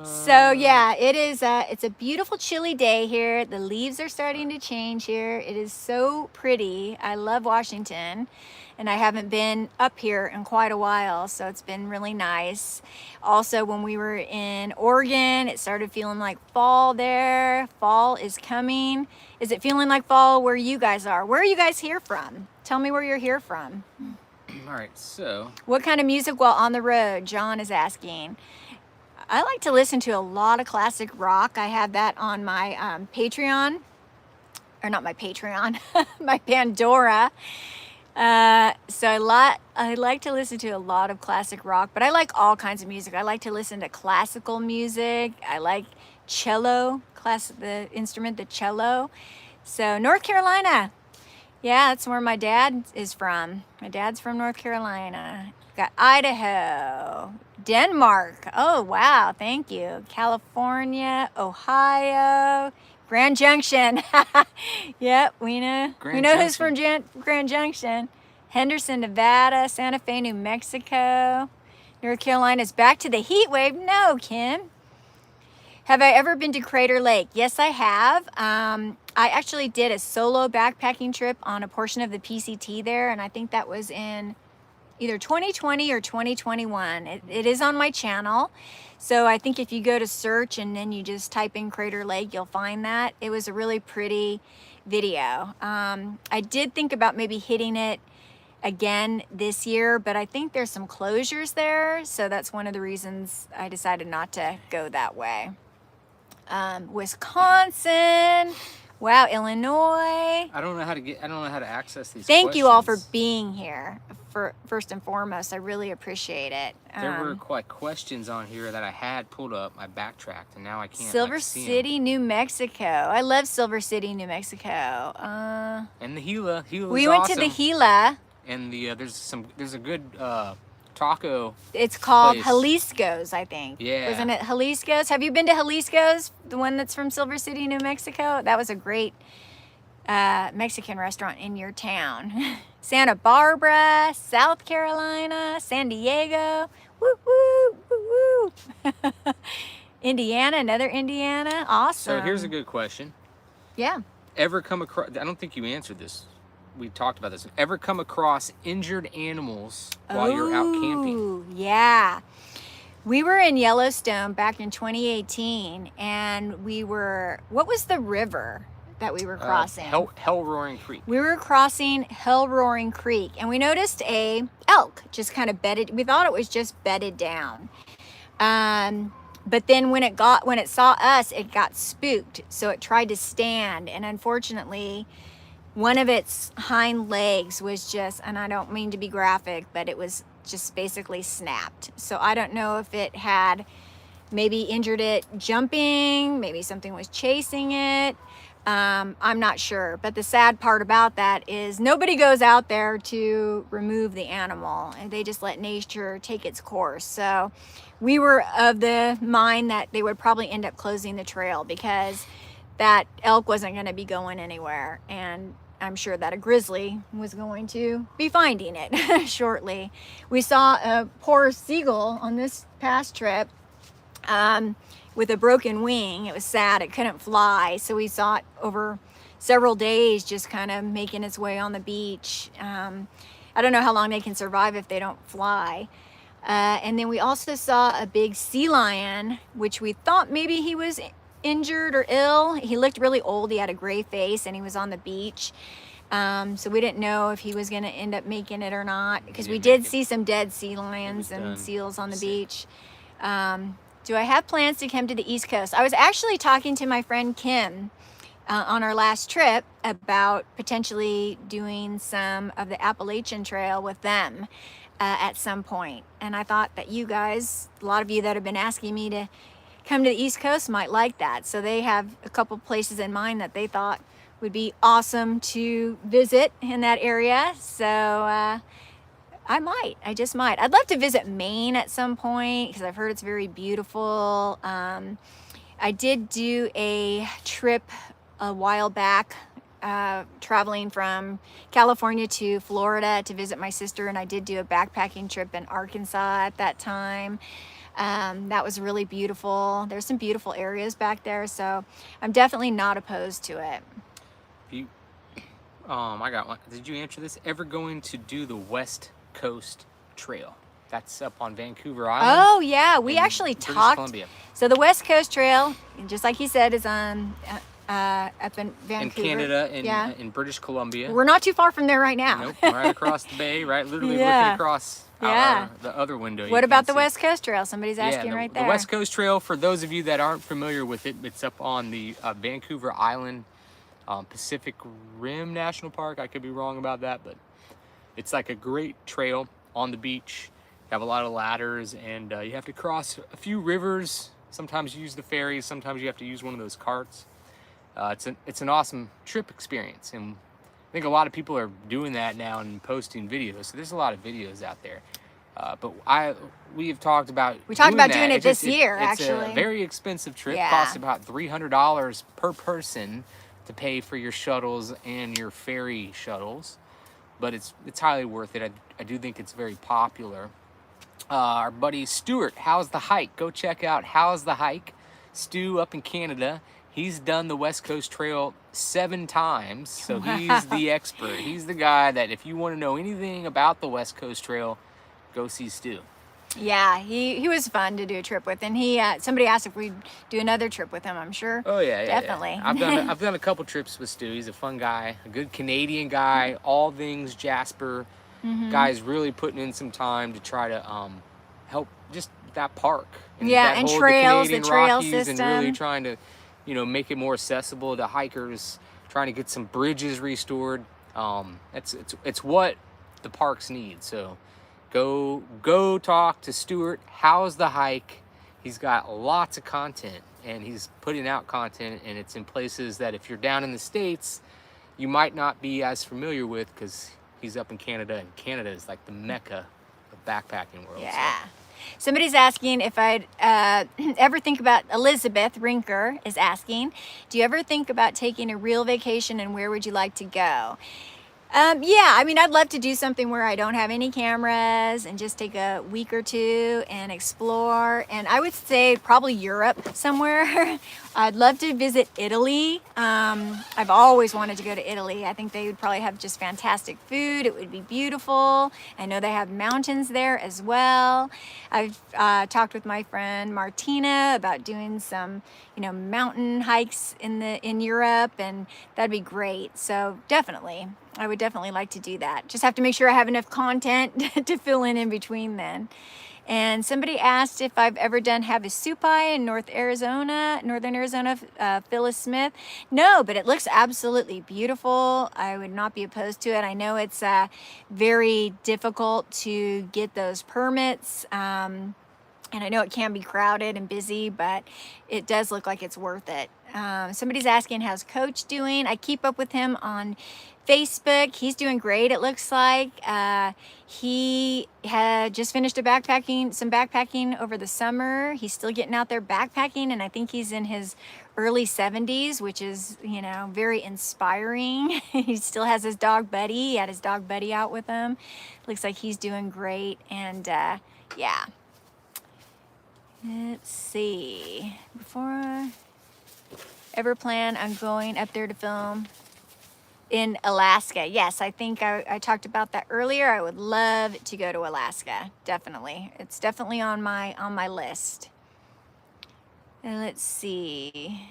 So yeah, it is. It's a beautiful chilly day here. The leaves are starting to change here. It is so pretty. I love Washington, and I haven't been up here in quite a while, so it's been really nice. Also, when we were in Oregon, it started feeling like fall there. Fall is coming. Is it feeling like fall where you guys are? Where are you guys here from? Tell me where you're here from. All right, so What kind of music while on the road? John is asking. I like to listen to a lot of classic rock. I have that on my Patreon, or not my Patreon, my Pandora. So I like to listen to a lot of classic rock, but I like all kinds of music. I like to listen to classical music. I like cello, the instrument, the cello. So North Carolina. Yeah, that's where my dad is from. My dad's from North Carolina. Got Idaho, Denmark. Oh, wow. Thank you. California, Ohio, Grand Junction. Yep, we know. We know who's from Grand Junction. Henderson, Nevada, Santa Fe, New Mexico. North Carolina's back to the heat wave. No, Kim. Have I ever been to Crater Lake? Yes, I have. I actually did a solo backpacking trip on a portion of the PCT there, and I think that was in either 2020 or 2021. It is on my channel. So I think if you go to search and then you just type in Crater Lake, you'll find that. It was a really pretty video. I did think about maybe hitting it again this year, but I think there's some closures there. So that's one of the reasons I decided not to go that way. Wisconsin. Wow, Illinois. I don't know how to access these Thank you all for questions. being here. First and foremost, I really appreciate it. There were quite questions on here that I had pulled up. I backtracked, and now I can't. Silver see 'em. City, New Mexico. I love Silver City, New Mexico. And the Gila. We went to the Gila. And there's a good taco. It's called place. Jalisco's, I think. Yeah. Wasn't it Jalisco's? Have you been to Jalisco's? The one that's from Silver City, New Mexico? That was a great Mexican restaurant in your town. Santa Barbara, South Carolina, San Diego. Woo, woo, woo, woo. Indiana, another Indiana. Awesome. So here's a good question. Yeah. Ever come across, I don't think you answered this. We talked about this. Ever come across injured animals while you're out camping? Ooh, yeah. We were in Yellowstone back in 2018, and what was the river that we were crossing? Hell Roaring Creek. We were crossing Hell Roaring Creek, and we noticed a elk just kind of bedded. We thought it was just bedded down. But then when it saw us, it got spooked. So it tried to stand, and unfortunately, one of its hind legs was just, and I don't mean to be graphic, but it was just basically snapped. So I don't know if it had maybe injured it jumping, maybe something was chasing it. I'm not sure. But the sad part about that is nobody goes out there to remove the animal, and they just let nature take its course. So we were of the mind that they would probably end up closing the trail because that elk wasn't going to be going anywhere. And I'm sure that a grizzly was going to be finding it shortly. We saw a poor seagull on this past trip with a broken wing. It was sad. It couldn't fly. So we saw it over several days just kind of making its way on the beach. I don't know how long they can survive if they don't fly. And then we also saw a big sea lion, which we thought maybe he was injured or ill. He looked really old. He had a gray face and he was on the beach. So we didn't know if he was going to end up making it or not, because we did see some dead sea lions and seals on the beach. Do I have plans to come to the East Coast? I was actually talking to my friend Kim on our last trip about potentially doing some of the Appalachian Trail with them at some point. And I thought that you guys, a lot of you that have been asking me to come to the East Coast might like that. So they have a couple places in mind that they thought would be awesome to visit in that area. So I just might. I'd love to visit Maine at some point because I've heard it's very beautiful. I did do a trip a while back traveling from California to Florida to visit my sister, and I did do a backpacking trip in Arkansas at that time. That was really beautiful. There's some beautiful areas back there, so I'm definitely not opposed to it. You, I got one. Did you answer this? Ever going to do the West Coast Trail? That's up on Vancouver Island. Oh yeah, we actually British talked. Columbia. So the West Coast Trail, just like he said, is on up in Vancouver. In Canada, yeah. in British Columbia. We're not too far from there right now. Nope, right across the bay, right? Literally Yeah. looking across Yeah. the other window. What about the West Coast Trail? Somebody's asking the, right there. The West Coast Trail, for those of you that aren't familiar with it, it's up on the Vancouver Island, Pacific Rim National Park. I could be wrong about that, but it's like a great trail on the beach. You have a lot of ladders, and you have to cross a few rivers. Sometimes you use the ferries, sometimes you have to use one of those carts. It's an awesome trip experience, and I think a lot of people are doing that now and posting videos. So there's a lot of videos out there. But we have talked about doing it this year, it's actually. a very expensive trip. Yeah. Costs about $300 per person to pay for your shuttles and your ferry shuttles, but it's highly worth it. I do think it's very popular. Our buddy Stuart, How's the Hike? Go check out How's the Hike. Stu up in Canada. He's done the West Coast Trail 7 times, so he's the expert. He's the guy that if you want to know anything about the West Coast Trail, go see Stu. Yeah, he was fun to do a trip with, and somebody asked if we'd do another trip with him. I'm sure. Oh yeah, definitely. Yeah. I've done a couple trips with Stu. He's a fun guy, a good Canadian guy. All things Jasper. Guy's really putting in some time to try to help just that park. And yeah, that and whole, trails, the trail Rockies, system. and really trying to, make it more accessible to hikers. Trying to get some bridges restored. It's what the parks need. So go talk to Stuart. How's the Hike? He's got lots of content, and he's putting out content, and it's in places that if you're down in the States, you might not be as familiar with, because he's up in Canada, and Canada is like the mecca of backpacking world. Yeah. Somebody's asking if I'd ever think about, Elizabeth Rinker is asking, do you ever think about taking a real vacation, and where would you like to go? Yeah, I mean, I'd love to do something where I don't have any cameras and just take a week or two and explore. And I would say probably Europe somewhere. I'd love to visit Italy. I've always wanted to go to Italy. I think they would probably have just fantastic food. It would be beautiful. I know they have mountains there as well. I've talked with my friend Martina about doing some, mountain hikes in Europe, and that'd be great. So definitely. I would definitely like to do that. Just have to make sure I have enough content to fill in between then. And somebody asked if I've ever done Havasupai in northern Arizona, Phyllis Smith. No, but it looks absolutely beautiful. I would not be opposed to it. I know it's very difficult to get those permits. And I know it can be crowded and busy, but it does look like it's worth it. Somebody's asking, how's Coach doing? I keep up with him on Facebook. He's doing great, it looks like. He had just finished some backpacking over the summer. He's still getting out there backpacking, and I think he's in his early 70s, which is, very inspiring. He still has his dog Buddy. He had his dog Buddy out with him. Looks like he's doing great, and yeah. Let's see. Before I ever plan on going up there to film in Alaska. Yes, I think I talked about that earlier. I would love to go to Alaska. Definitely. It's definitely on my list. And let's see.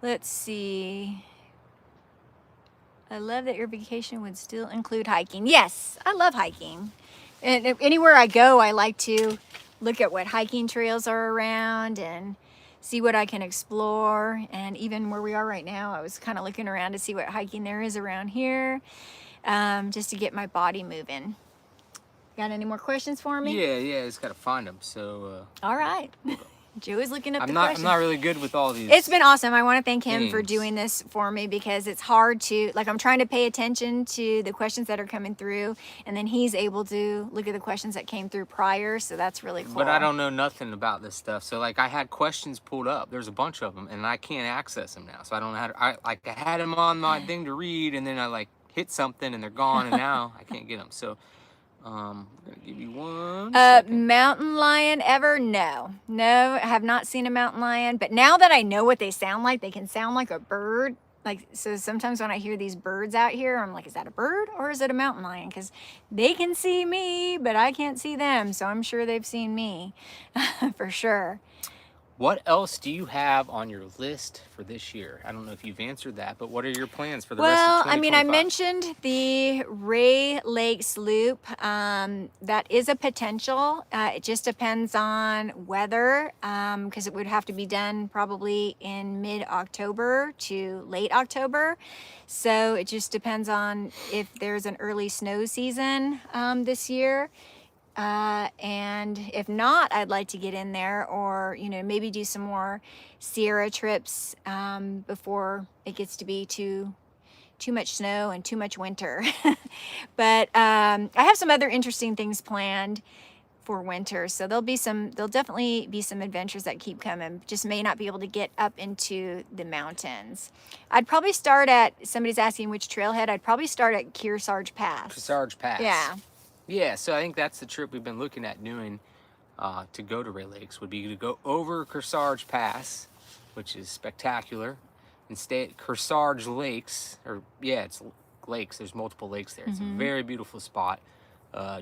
Let's see. I love that your vacation would still include hiking. Yes, I love hiking. And anywhere I go, I like to look at what hiking trails are around and see what I can explore. And even where we are right now, I was kind of looking around to see what hiking there is around here, just to get my body moving. Got any more questions for me? Yeah, just gotta find them. So all right. Joey's looking up I'm the not questions. really good with all these. It's been awesome. I want to thank him for things. doing this for me, because it's hard to, like, I'm trying to pay attention to the questions that are coming through, and then he's able to look at the questions that came through prior, so that's really cool. But I don't know nothing about this stuff. So like I had questions pulled up. There's a bunch of them and I can't access them now. So I don't know how to, I had them on my thing to read, and then I like hit something and they're gone, and now I can't get them. So I'm gonna give you one second. Mountain lion ever? No, I have not seen a mountain lion, but now that I know what they sound like, they can sound like a bird. Like, so sometimes when I hear these birds out here, I'm like, is that a bird or is it a mountain lion? Because they can see me, but I can't see them. So I'm sure they've seen me for sure. What else do you have on your list for this year? I don't know if you've answered that, but what are your plans for the rest of 2025? Well, I mean, I mentioned the Ray Lakes Loop. That is a potential. It just depends on weather, because it would have to be done probably in mid-October to late October. So it just depends on if there's an early snow season this year. And if not, I'd like to get in there, or, you know, maybe do some more Sierra trips before it gets to be too much snow and too much winter. But I have some other interesting things planned for winter, so there'll definitely be some adventures that keep coming. Just may not be able to get up into the mountains. I'd probably start at, somebody's asking which trailhead, I'd probably start at Kearsarge Pass. Kearsarge Pass. Yeah. Yeah, so I think that's the trip we've been looking at doing to go to Ray Lakes, would be to go over Kearsarge Pass, which is spectacular, and stay at Kearsarge Lakes, or yeah, it's lakes. There's multiple lakes there. It's a very beautiful spot.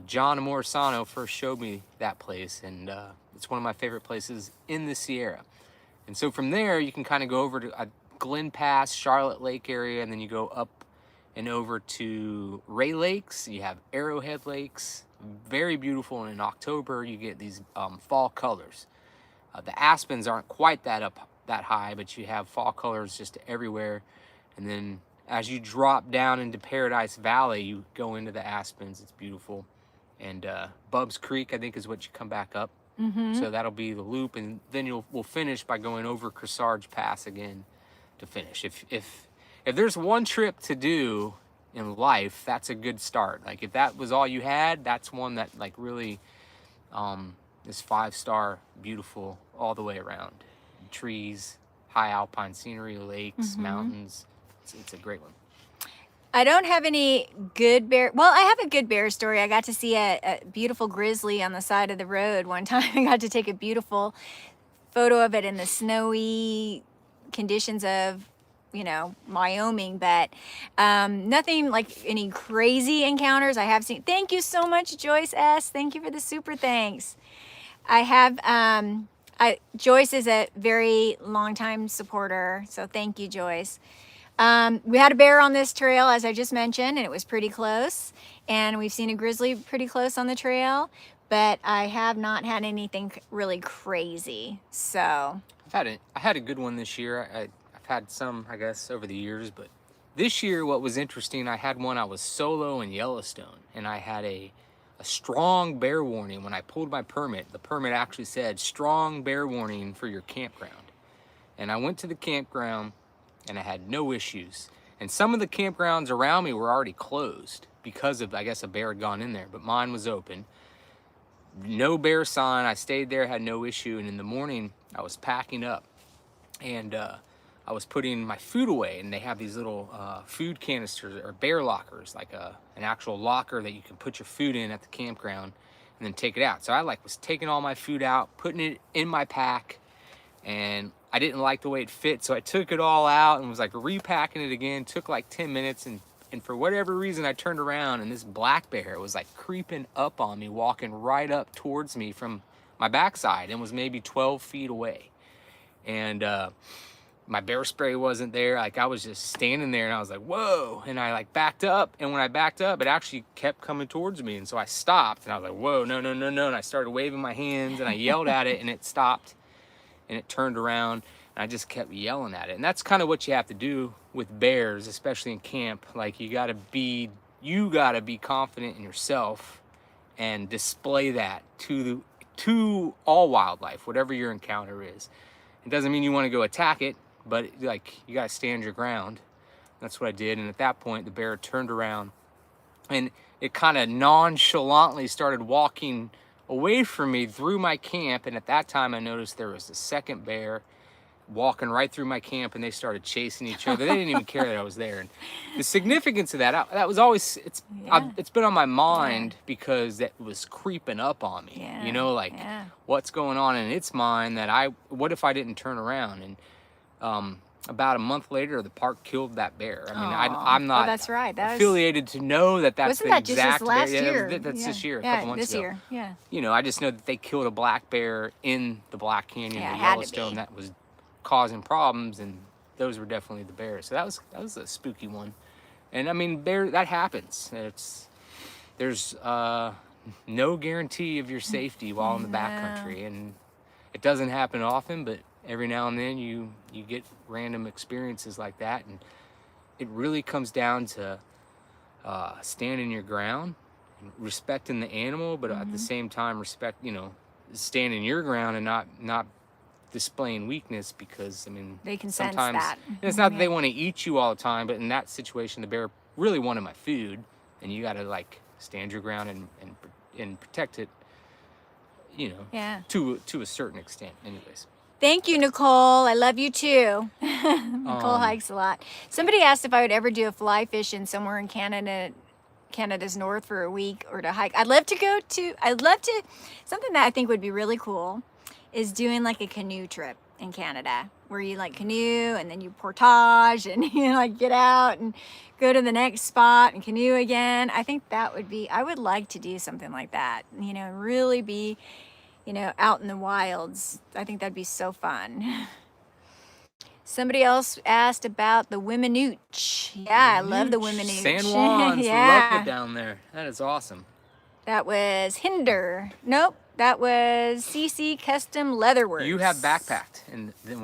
John Amorisano first showed me that place, and it's one of my favorite places in the Sierra. And so from there, you can kind of go over to Glen Pass, Charlotte Lake area, and then you go up and over to Ray Lakes. You have Arrowhead Lakes, very beautiful, and in October you get these fall colors. The aspens aren't quite that high, but you have fall colors just everywhere. And then as you drop down into Paradise Valley, you go into the aspens. It's beautiful. And Bubs Creek, I think, is what you come back up. So that'll be the loop, and then we'll finish by going over Kearsarge Pass again to finish. If there's one trip to do in life, that's a good start. Like, if that was all you had, that's one that like really is 5-star, beautiful all the way around. Trees, high alpine scenery, lakes, mountains. It's a great one. I don't have any good bear. Well, I have a good bear story. I got to see a beautiful grizzly on the side of the road one time. I got to take a beautiful photo of it in the snowy conditions of, you know, Wyoming, but nothing like any crazy encounters I have seen. Thank you so much, Joyce S. Thank you for the super thanks. I have, Joyce is a very long time supporter, so thank you, Joyce. We had a bear on this trail, as I just mentioned, and it was pretty close. And we've seen a grizzly pretty close on the trail, but I have not had anything really crazy. So I had a good one this year. I've had some, I guess, over the years, but this year what was interesting, I had one. I was solo in Yellowstone, and I had a strong bear warning. When I pulled my permit, the permit actually said strong bear warning for your campground. And I went to the campground and I had no issues. And some of the campgrounds around me were already closed because of, I guess, a bear had gone in there, but mine was open. No bear sign. I stayed there, had no issue. And in the morning I was packing up, and I was putting my food away, and they have these little food canisters, or bear lockers, like an actual locker that you can put your food in at the campground and then take it out. So I was taking all my food out, putting it in my pack, and I didn't like the way it fit, so I took it all out and was like repacking it again. Took like 10 minutes, and for whatever reason I turned around, and this black bear was like creeping up on me, walking right up towards me from my backside, and was maybe 12 feet away. And my bear spray wasn't there. Like, I was just standing there, and I was like, whoa. And I like backed up, and when I backed up, it actually kept coming towards me. And so I stopped, and I was like, whoa, no, no, no, no. And I started waving my hands, and I yelled at it, and it stopped, and it turned around, and I just kept yelling at it. And that's kind of what you have to do with bears, especially in camp. Like, you gotta be confident in yourself and display that to to all wildlife, whatever your encounter is. It doesn't mean you want to go attack it, but like you got to stand your ground. That's what I did. And at that point, the bear turned around and it kind of nonchalantly started walking away from me through my camp. And at that time, I noticed there was a second bear walking right through my camp, and they started chasing each other. They didn't even care that I was there. And the significance of that, that was always, it's been on my mind because that was creeping up on me. You know, like what's going on in its mind that what if I didn't turn around? And about a month later, the park killed that bear. I mean, I'm not that's right. affiliated to know that that's wasn't the that exact just this last bear. year? That's this year, a yeah, couple months this ago. year. Yeah. You know, I just know that they killed a black bear in the Black Canyon Yeah, of it had to Yellowstone be. that was causing problems, and those were definitely the bears. So that was a spooky one. And I mean, that happens. There's no guarantee of your safety while in the backcountry, and it doesn't happen often, but every now and then you get random experiences like that, and it really comes down to standing your ground, and respecting the animal, but at the same time standing your ground and not displaying weakness, because I mean They can sense sometimes that. it's not that they want to eat you all the time, but in that situation the bear really wanted my food, and you got to like stand your ground and protect it, you know, to a certain extent. Anyways, Thank you, Nicole. I love you too. Nicole hikes a lot. Somebody asked if I would ever do a fly fishing somewhere in Canada's north for a week, or to hike. I'd love to, something that I think would be really cool is doing like a canoe trip in Canada, where you like canoe and then you portage and you like get out and go to the next spot and canoe again. I think that would be, I would like to do something like that, you know, really be, you know, out in the wilds. I think that'd be so fun. Somebody else asked about the Wiminooch. Yeah, I love the Wiminooch. San Juan's, love it down there. That is awesome. That was Hinder. Nope, that was CC Custom Leatherworks. You have backpacked in the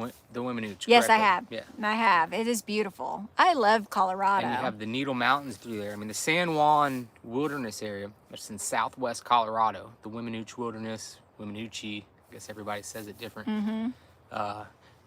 Wiminooch. Yes, I correctly? have. Yeah. I have. It is beautiful. I love Colorado. And you have the Needle Mountains through there. I mean, the San Juan Wilderness area, that's in southwest Colorado. The Wiminooch Wilderness, Wiminoochie, I guess everybody says it different.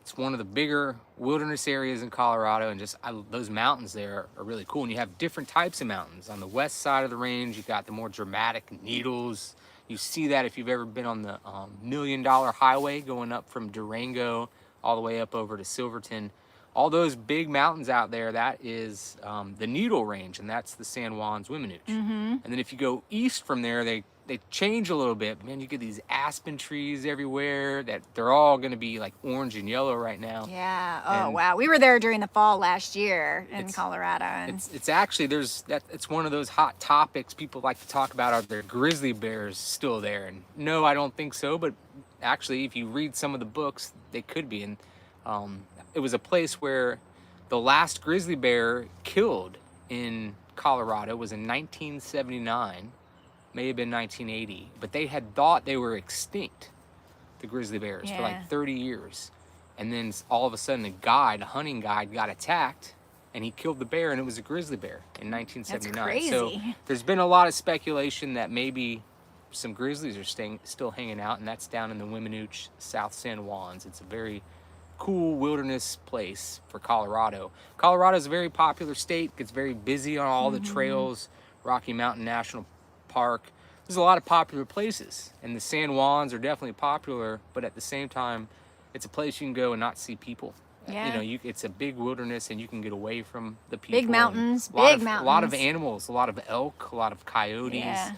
It's one of the bigger wilderness areas in Colorado, and just those mountains there are really cool. And you have different types of mountains. On the west side of the range, you got the more dramatic Needles. You see that if you've ever been on the $1 Million Highway going up from Durango all the way up over to Silverton. All those big mountains out there, that is the Needle Range, and that's the San Juan's Wiminooch. And then if you go east from there, they change a little bit. Man, you get these aspen trees everywhere that they're all going to be like orange and yellow right now. Yeah. Oh, And wow. We were there during the fall last year in Colorado. And it's actually, it's one of those hot topics people like to talk about. Are there grizzly bears still there? And no, I don't think so. But actually, if you read some of the books, they could be. And it was a place where the last grizzly bear killed in Colorado was in 1979. May have been 1980, but they had thought they were extinct, the grizzly bears, for like 30 years. And then all of a sudden a hunting guide got attacked, and he killed the bear, and it was a grizzly bear in 1979. That's crazy. So there's been a lot of speculation that maybe some grizzlies are still hanging out, and that's down in the Wiminooch, South San Juans. It's a very cool wilderness place for Colorado. Colorado is a very popular state. It's very busy on all the trails, Rocky Mountain National Park. There's a lot of popular places, and the San Juans are definitely popular, but at the same time, it's a place you can go and not see people. Yeah. You know, it's a big wilderness, and you can get away from the people. big mountains, A lot of animals, a lot of elk, a lot of coyotes. Yeah.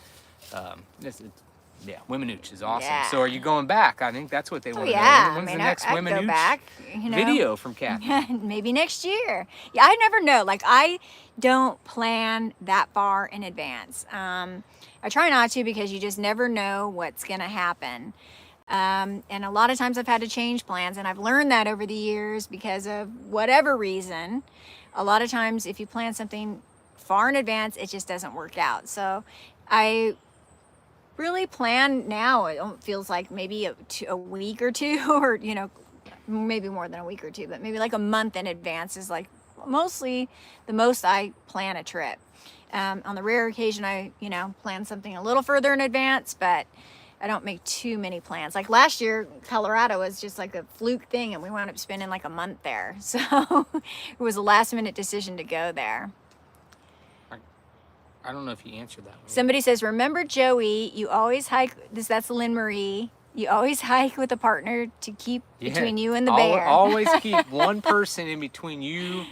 Wiminooch is awesome. Yeah. So are you going back? I think that's what they want to yeah. know. When's I mean, the next I'd Wiminooch go back, you know. video from Kathy? Maybe next year. Yeah, I never know. Like, I don't plan that far in advance. I try not to, because you just never know what's going to happen. And a lot of times I've had to change plans, and I've learned that over the years because of whatever reason. A lot of times if you plan something far in advance, it just doesn't work out. So I really plan now. It feels like maybe a week or two, or, you know, maybe more than a week or two, but maybe like a month in advance is like mostly the most I plan a trip. On the rare occasion I, you know, plan something a little further in advance, but I don't make too many plans. Like last year, Colorado was just like a fluke thing, and we wound up spending like a month there. So it was a last minute decision to go there. I don't know if you answered that one. Somebody says, remember Joey, you always hike, that's Lynn Marie. You always hike with a partner to keep between you and the bear. Always keep one person in between you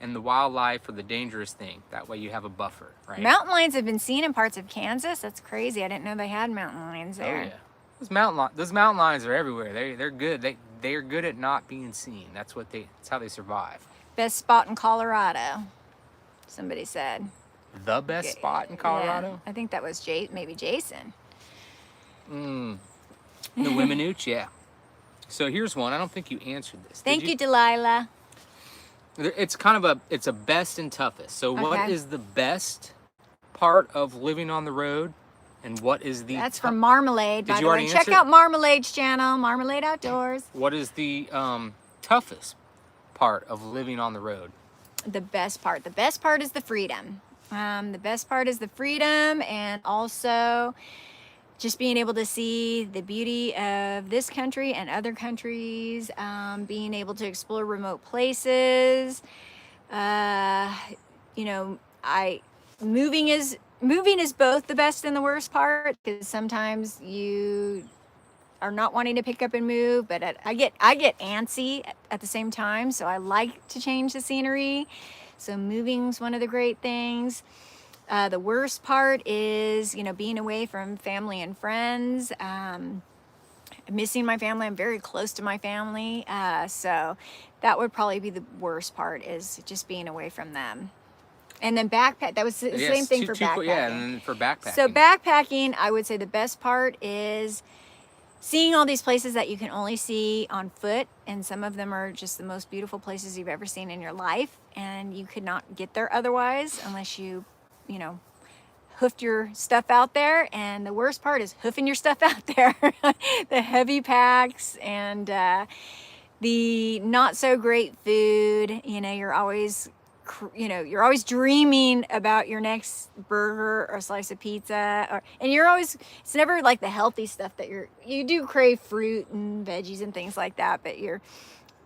and the wildlife or the dangerous thing. That way you have a buffer, right? Mountain lions have been seen in parts of Kansas. That's crazy. I didn't know they had mountain lions there. Oh yeah, those mountain lions are everywhere. They're good. They're good at not being seen. That's how they survive. Best spot in Colorado, somebody said. The best spot in Colorado? Yeah, I think that was maybe Jason. The Wiminute, yeah. So here's one. I don't think you answered this. Thank you, Delilah. It's kind of it's a best and toughest. So what is the best part of living on the road, and what is the That's from Marmalade, by the way. Check out Marmalade's channel, Marmalade Outdoors. What is the toughest part of living on the road? The best part is the freedom. The best part is the freedom, and also just being able to see the beauty of this country and other countries, being able to explore remote places. You know, moving is both the best and the worst part, because sometimes you are not wanting to pick up and move, but I get antsy at the same time, so I like to change the scenery. So moving's one of the great things. The worst part is, you know, being away from family and friends, missing my family. I'm very close to my family. So that would probably be the worst part, is just being away from them. And then backpack, that was the same thing for backpacking. Yeah, and then for backpacking. So backpacking, I would say the best part is seeing all these places that you can only see on foot, and some of them are just the most beautiful places you've ever seen in your life, and you could not get there otherwise unless you know, hoofed your stuff out there. And the worst part is hoofing your stuff out there. The heavy packs and the not so great food. You know, you're always dreaming about your next burger or slice of pizza, and it's never like the healthy stuff that you do crave fruit and veggies and things like that, but you're,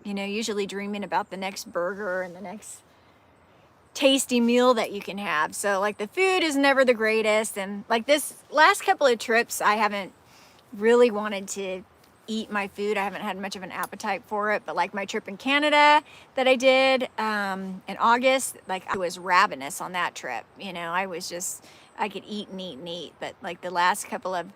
you know, usually dreaming about the next burger and the next tasty meal that you can have. So like the food is never the greatest, and like this last couple of trips I haven't really wanted to eat my food. I haven't had much of an appetite for it, but like my trip in Canada that I did in August, like I was ravenous on that trip. You know, I could eat and eat and eat, but like the last couple of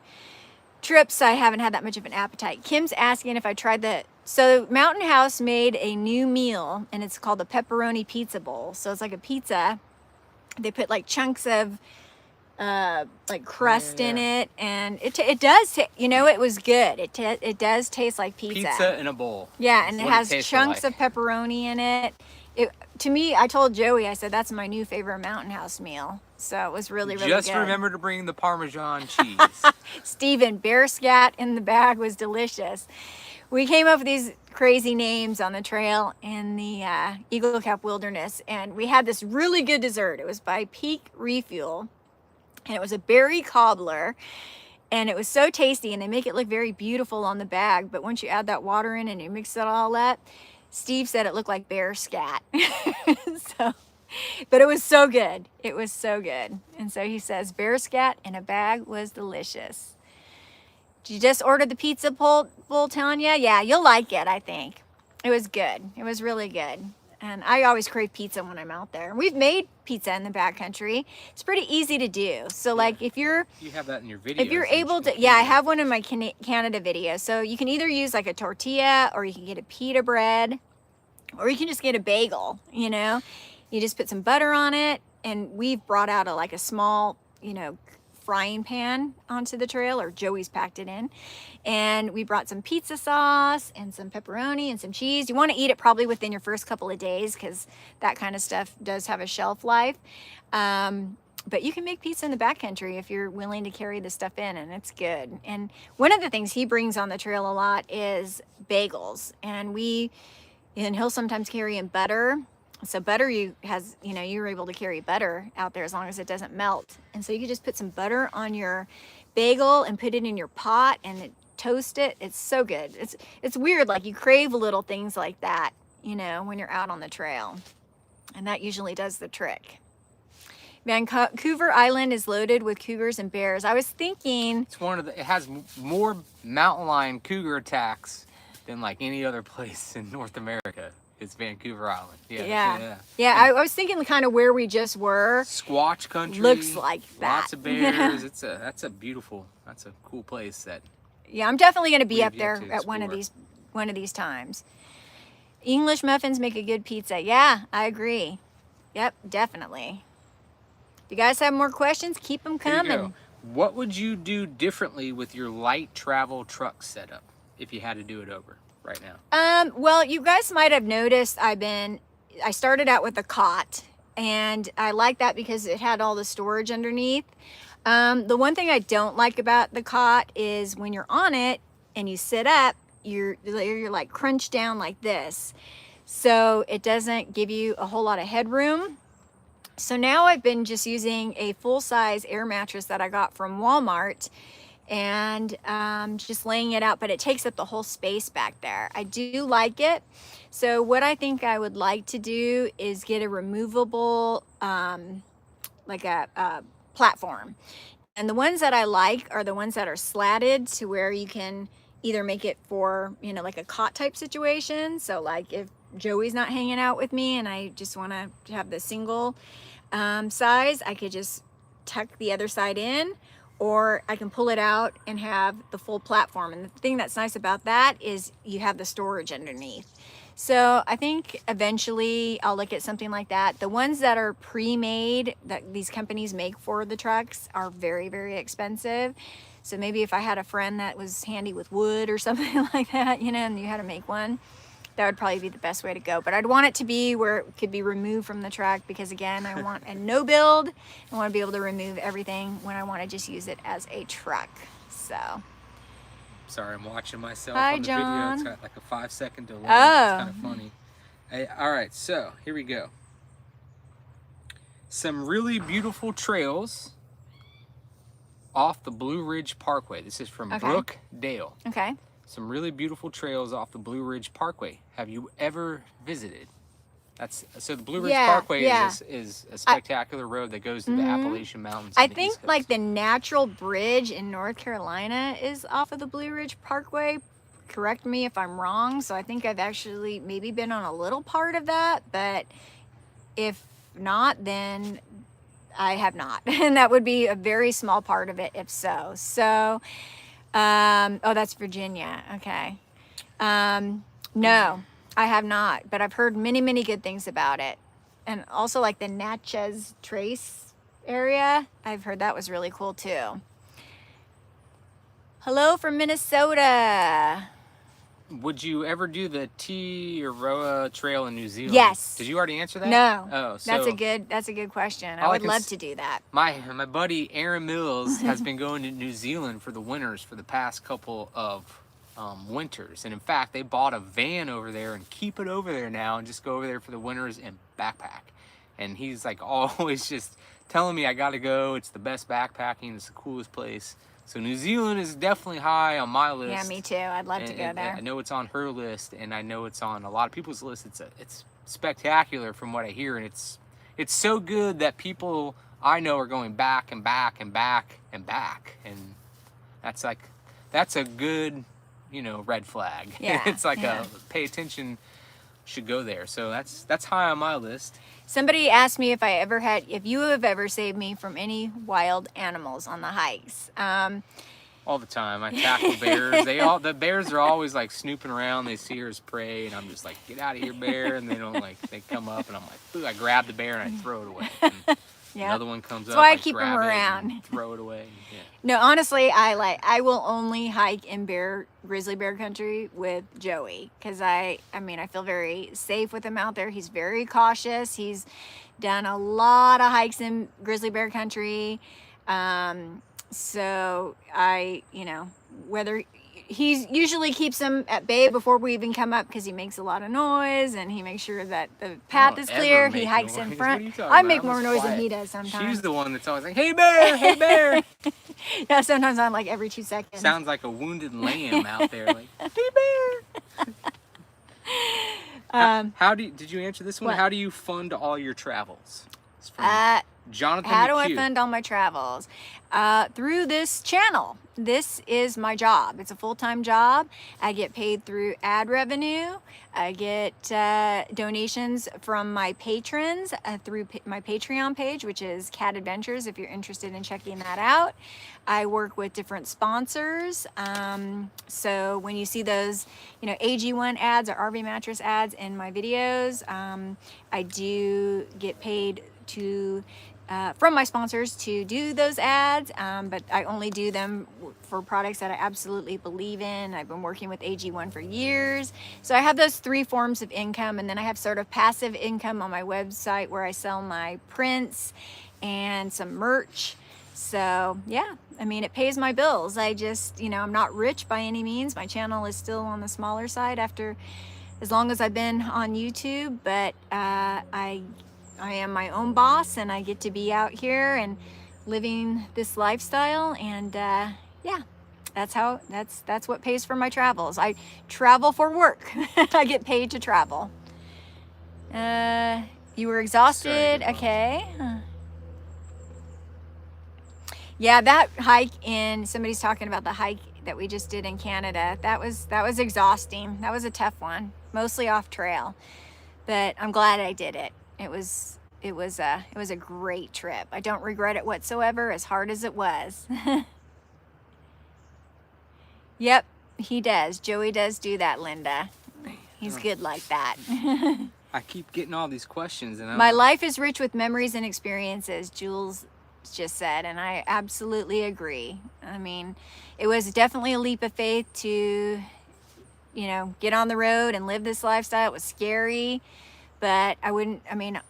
trips I haven't had that much of an appetite. Kim's asking if I tried so Mountain House made a new meal, and it's called the pepperoni pizza bowl. So it's like a pizza. They put like chunks of like crust in it, and it does you know, it was good. It does taste like pizza in a bowl. Yeah, and it has chunks of pepperoni in it. To me, I told Joey, I said that's my new favorite Mountain House meal. So it was really good. Just remember to bring the Parmesan cheese. Steven, bear scat in the bag was delicious. We came up with these crazy names on the trail in the Eagle Cap Wilderness, and we had this really good dessert. It was by Peak Refuel, and it was a berry cobbler, and it was so tasty, and they make it look very beautiful on the bag, but once you add that water in and you mix it all up, Steve said it looked like bear scat. But it was so good. It was so good. And so he says bear scat in a bag was delicious. Did you just order the pizza bowl, Tanya? Yeah, you'll like it, I think. It was good. It was really good. And I always crave pizza when I'm out there. We've made pizza in the backcountry. It's pretty easy to do. So like if you have that in your video. If you're able to, yeah, I have one in my Canada video. So you can either use like a tortilla, or you can get a pita bread, or you can just get a bagel, you know. You just put some butter on it, and we've brought out a small, you know, frying pan onto the trail, or Joey's packed it in, and we brought some pizza sauce and some pepperoni and some cheese. You want to eat it probably within your first couple of days, because that kind of stuff does have a shelf life. But you can make pizza in the backcountry if you're willing to carry the stuff in, and it's good. And one of the things he brings on the trail a lot is bagels, and he'll sometimes carry in butter. So butter, you're able to carry butter out there as long as it doesn't melt. And so you can just put some butter on your bagel and put it in your pot and toast it. It's so good. It's weird, like you crave little things like that, you know, when you're out on the trail. And that usually does the trick. Vancouver Island is loaded with cougars and bears. I was thinking It's one of the, it has more mountain lion cougar attacks than like any other place in North America. It's Vancouver Island. Yeah, I was thinking kind of where we just were. Squatch country. Looks like that. Lots of bears. That's a cool place that. Yeah, I'm definitely going to be We up have there yet to at one of explore. these times. English muffins make a good pizza. Yeah, I agree. Yep, definitely. If you guys have more questions, keep them Here you coming. go. What would you do differently with your light travel truck setup if you had to do it over right now? Well, you guys might have noticed I started out with a cot, and I like that because it had all the storage underneath. The one thing I don't like about the cot is when you're on it and you sit up, you're like crunched down like this. So it doesn't give you a whole lot of headroom. So now I've been just using a full-size air mattress that I got from Walmart and just laying it out, but it takes up the whole space back there. I do like it. So what I think I would like to do is get a removable, like a platform. And the ones that I like are the ones that are slatted to where you can either make it for, you know, like a cot type situation. So like if Joey's not hanging out with me and I just want to have the single size, I could just tuck the other side in, or I can pull it out and have the full platform. And the thing that's nice about that is you have the storage underneath. So I think eventually I'll look at something like that. The ones that are pre-made that these companies make for the trucks are very, very expensive. So maybe if I had a friend that was handy with wood or something like that, you know, and you had to make one, that would probably be the best way to go. But I'd want it to be where it could be removed from the truck because, again, I want a no build. I want to be able to remove everything when I want to just use it as a truck. So. Sorry, I'm watching myself Hi, on the John. video. It's got like a 5-second delay. Oh. It's kind of funny. Hey, all right, so here we go. Some really beautiful trails off the Blue Ridge Parkway. This is from Brooke Dale. Okay. Some really beautiful trails off the Blue Ridge Parkway. Have you ever visited? So the Blue Ridge Parkway is a spectacular road that goes to the Appalachian Mountains. I think like the natural bridge in North Carolina is off of the Blue Ridge Parkway. Correct me if I'm wrong. So I think I've actually maybe been on a little part of that, but if not, then I have not. And that would be a very small part of it if so. So, oh, that's Virginia. Okay. No, I have not, but I've heard many, many good things about it. And also like the Natchez Trace area, I've heard that was really cool too. Hello from Minnesota. Would you ever do the Tiaroa Trail in New Zealand? Yes. Did you already answer that? No. Oh, so that's a good question. I would love to do that. My buddy Aaron Mills has been going to New Zealand for the winters for the past couple of winters, and in fact they bought a van over there and keep it over there now and just go over there for the winters and backpack. And he's like always just telling me I gotta go. It's the best backpacking. It's the coolest place. So New Zealand is definitely high on my list. Yeah, me too. I'd love to go there. I know it's on her list, and I know it's on a lot of people's list. It's spectacular from what I hear, and it's so good that people I know are going back and back and back and back, and that's a good, you know, red flag. Yeah, It's like a pay attention, should go there. So that's high on my list. Somebody asked me if you have ever saved me from any wild animals on the hikes. All the time. I tackle bears. The bears are always like snooping around. They see her as prey, and I'm just like, get out of here, bear. And they come up, and I'm like, ooh, I grab the bear and I throw it away. And another one comes up. That's why I I keep grab them it around. and throw it away. Yeah. No, honestly, I will only hike in grizzly bear country with Joey because I feel very safe with him out there. He's very cautious. He's done a lot of hikes in grizzly bear country. So whether he usually keeps them at bay before we even come up because he makes a lot of noise and he makes sure that the path is clear. He hikes in front. I make more noise than he does sometimes. She's the one that's always like, hey bear, hey bear. Yeah, sometimes I'm like every 2 seconds. Sounds like a wounded lamb out there. Like, hey bear. How do you, did you answer this one? What? How do you fund all your travels? It's from Jonathan How do McHugh. I fund all my travels? Through this channel. This is my job. It's a full-time job. I get paid through ad revenue. I get donations from my patrons through my Patreon page, which is Cat Adventures, if you're interested in checking that out. I work with different sponsors. So when you see those, AG1 ads or RV mattress ads in my videos, I do get paid from my sponsors to do those ads, but I only do them for products that I absolutely believe in. I've been working with AG1 for years. So I have those 3 forms of income, and then I have sort of passive income on my website where I sell my prints and some merch. So yeah, I mean, it pays my bills. I just, I'm not rich by any means. My channel is still on the smaller side after as long as I've been on YouTube, but I am my own boss, and I get to be out here and living this lifestyle, and yeah, that's what pays for my travels. I travel for work. I get paid to travel. You were exhausted. Okay. Yeah, that hike somebody's talking about the hike that we just did in Canada. That was exhausting. That was a tough one, mostly off trail, but I'm glad I did it. It was a great trip. I don't regret it whatsoever, as hard as it was. Yep, he does. Joey does do that, Linda. He's good like that. I keep getting all these questions, and My life is rich with memories and experiences, Jules just said, and I absolutely agree. I mean, it was definitely a leap of faith to, get on the road and live this lifestyle. It was scary. But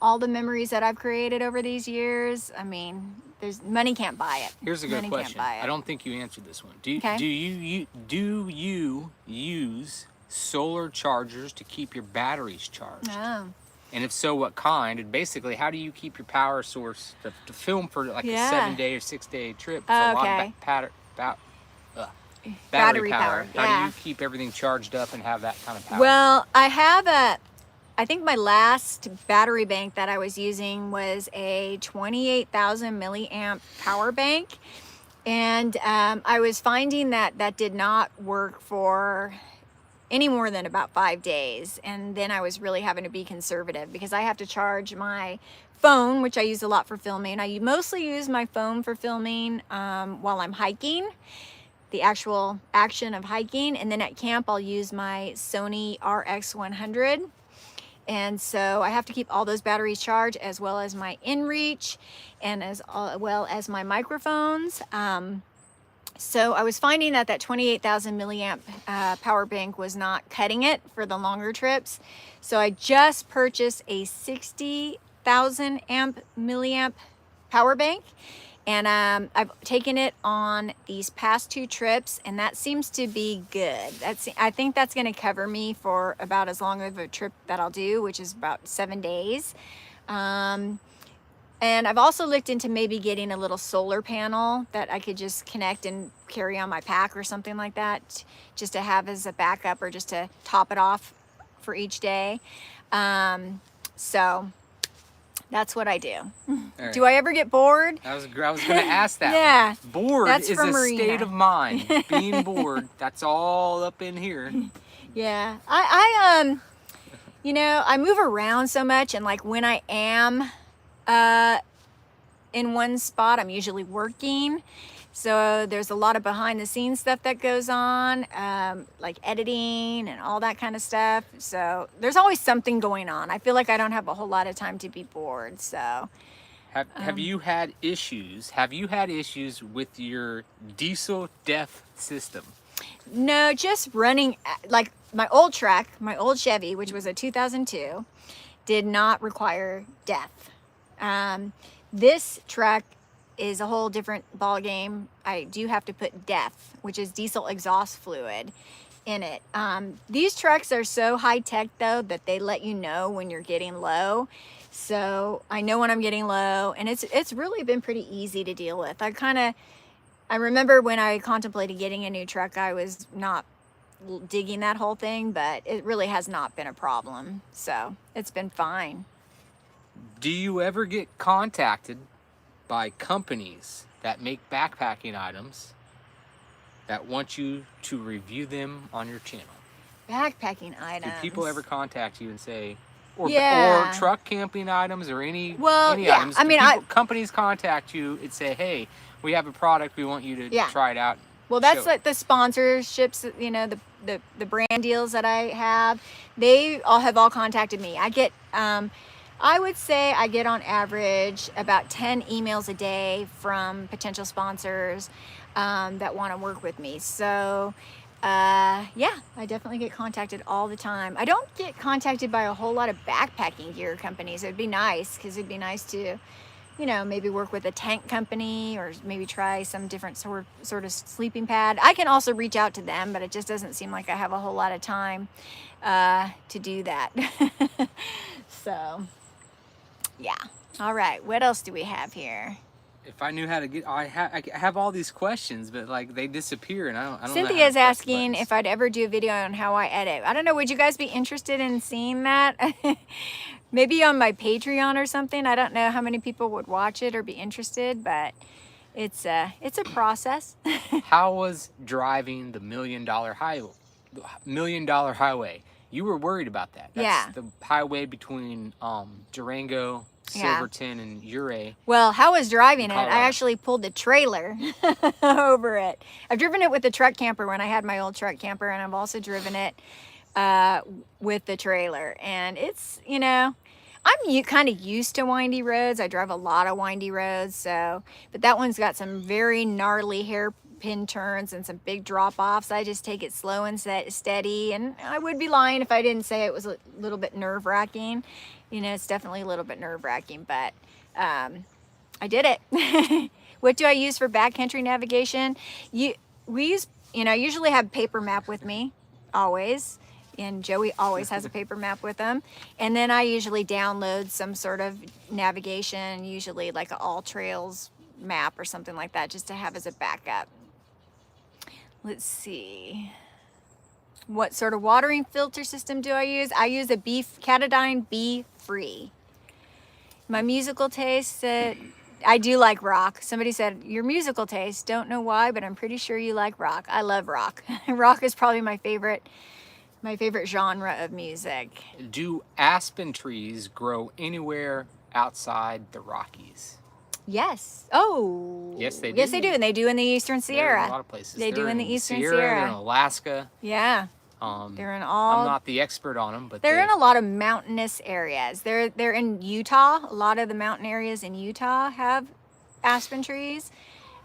all the memories that I've created over these years, money can't buy it. Here's a good question. I don't think you answered this one. Do you use solar chargers to keep your batteries charged? Oh. And if so, what kind? And basically, how do you keep your power source to film for like a 7-day or 6-day trip? It's a lot of battery power. Yeah. How do you keep everything charged up and have that kind of power? Well, I think my last battery bank that I was using was a 28,000 milliamp power bank. And I was finding that did not work for any more than about 5 days. And then I was really having to be conservative because I have to charge my phone, which I use a lot for filming. I mostly use my phone for filming while I'm hiking, the actual action of hiking. And then at camp, I'll use my Sony RX100. And so I have to keep all those batteries charged, as well as my inReach and as well as my microphones. So I was finding that 28,000 milliamp power bank was not cutting it for the longer trips. So I just purchased a 60,000 milliamp power bank. And I've taken it on these past 2 trips, and that seems to be good. I think that's going to cover me for about as long of a trip that I'll do, which is about 7 days. And I've also looked into maybe getting a little solar panel that I could just connect and carry on my pack or something like that, just to have as a backup or just to top it off for each day. So that's what I do. Right. Do I ever get bored? I was going to ask that. Yeah. Bored is a state of mind. Being bored, that's all up in here. Yeah. I move around so much, and like when I am in one spot, I'm usually working. So there's a lot of behind the scenes stuff that goes on, like editing and all that kind of stuff. So there's always something going on. I feel like I don't have a whole lot of time to be bored. So have you had issues? Have you had issues with your diesel DEF system? No, just running, like my old truck, my old Chevy, which was a 2002, did not require DEF. This truck is a whole different ball game. I do have to put DEF, which is diesel exhaust fluid, in it. These trucks are so high tech though that they let you know when you're getting low. So I know when I'm getting low, and it's really been pretty easy to deal with. I I remember when I contemplated getting a new truck, I was not digging that whole thing, but it really has not been a problem. So it's been fine. Do you ever get contacted by companies that make backpacking items that want you to review them on your channel? Backpacking items. Do people ever contact you and say, or Yeah. truck camping items or any Well, any yeah. items? I Do mean, companies contact you and say, hey, we have a product, we want you to Yeah. try it out. Well, that's show it." like the sponsorships, you know, the brand deals that I have. They all have all contacted me. I get, I would say I get on average about 10 emails a day from potential sponsors that want to work with me. So, yeah, I definitely get contacted all the time. I don't get contacted by a whole lot of backpacking gear companies. It'd be nice because it'd be nice to, you know, maybe work with a tank company or maybe try some different sort of sleeping pad. I can also reach out to them, but it just doesn't seem like I have a whole lot of time to do that. So, yeah. All right. What else do we have here? If I knew how to get, I have all these questions, but like they disappear, and I don't know. how to Cynthia's press asking buttons. if I'd ever do a video on how I edit. I don't know. Would you guys be interested in seeing that? Maybe on my Patreon or something. I don't know how many people would watch it or be interested, but it's a process. How was driving the $1 million highway? You were worried about that. That's Yeah. the highway between Durango, Yeah. Silverton, and Uray. Well, how I was driving it, I Colorado. actually pulled the trailer over it. I've driven it with the truck camper when I had my old truck camper, and I've also driven it with the trailer. And it's, you know, I'm kind of used to windy roads. I drive a lot of windy roads, so, but that one's got some very gnarly hairpin turns and some big drop-offs. I just take it slow and steady, and I would be lying if I didn't say it was a little bit nerve-wracking. You know, it's definitely a little bit nerve-wracking, but I did it. What do I use for backcountry navigation? We use, you know, I usually have paper map with me, always. And Joey always has a paper map with him. And then I usually download some sort of navigation, usually like an All Trails map or something like that, just to have as a backup. Let's see. What sort of watering filter system do I use? I use a Katadyn Bee Free. My musical taste, I do like rock. Somebody said, your musical taste, don't know why, but I'm pretty sure you like rock. I love rock. Rock is probably my favorite genre of music. Do aspen trees grow anywhere outside the Rockies? Yes. Oh. Yes, they do. Yes, they do. And they do in the Eastern They're Sierra. in a lot of places. They do They're in the Eastern They're Sierra. in Alaska. Yeah. They're in all. I'm not the expert on them, but they're in a lot of mountainous areas. They're in Utah. A lot of the mountain areas in Utah have aspen trees.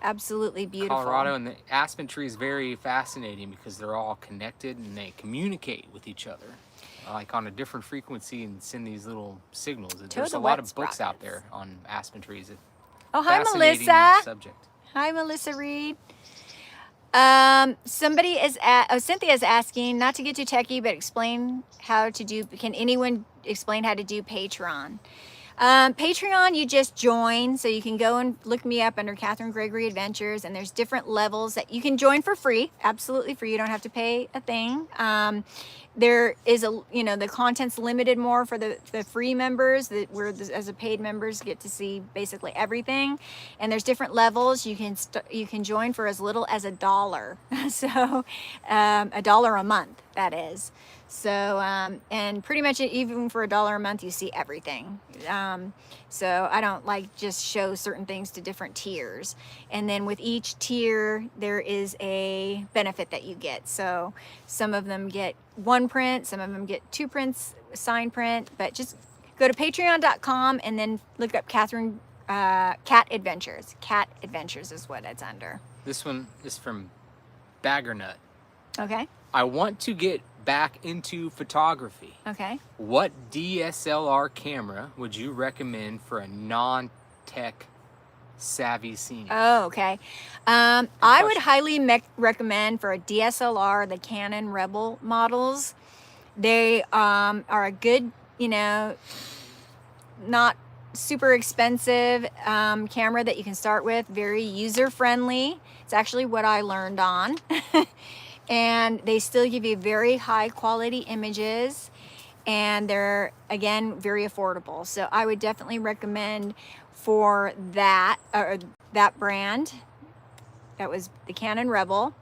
Absolutely beautiful. Colorado, and the aspen tree is very fascinating because they're all connected and they communicate with each other, like on a different frequency, and send these little signals. There's a lot of books out there on aspen trees. Oh, hi, Fascinating Melissa. Subject. Hi, Melissa Reed. Somebody is Cynthia is asking, not to get too techie, but can anyone explain how to do Patreon? Patreon, you just join, so you can go and look me up under Catherine Gregory Adventures, and there's different levels that you can join for free, absolutely free. You don't have to pay a thing. There is the content's limited more for the free members, that as a paid members get to see basically everything. And there's different levels. You can join for as little as $1. So $1 a month, that is. So and pretty much even for $1 a month, you see everything. So I don't like just show certain things to different tiers. And then with each tier, there is a benefit that you get. So some of them get 1 print, some of them get 2 prints, sign print, but just go to patreon.com and then look up Catherine Cat Adventures. Cat Adventures is what it's under. This one is from Baggernut. Okay. I want to get back into photography. Okay. What DSLR camera would you recommend for a non-tech savvy scene? Oh, okay. I would highly recommend for a DSLR, the Canon Rebel models. They are a good, not super expensive camera that you can start with, very user friendly. It's actually what I learned on. And they still give you very high quality images, and they're, again, very affordable. So I would definitely recommend for that, or that brand. That was the Canon Rebel.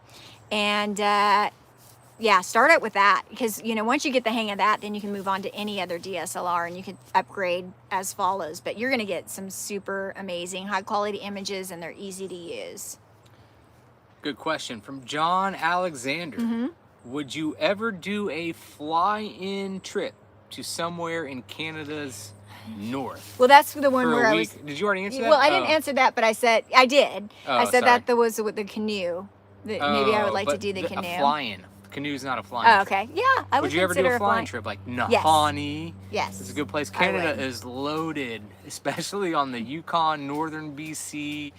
And yeah, start out with that, because you know, once you get the hang of that, then you can move on to any other DSLR and you can upgrade as follows. But you're going to get some super amazing high quality images, and they're easy to use. Good question from John Alexander. Would you ever do a fly-in trip to somewhere in Canada's north? Well, that's the one For where a I week? was. Did you already answer that? Well, I didn't answer that, but I said I did. Oh, I said sorry. that there was with the canoe. That maybe I would like to but do the canoe. A fly-in. Canoe's not a fly-in. Oh, trip. okay. Yeah, I would Would you ever do consider a flying flying trip like Yes. Nahani? Yes. It's a good place. I Canada would. is loaded, especially on the Yukon, northern BC,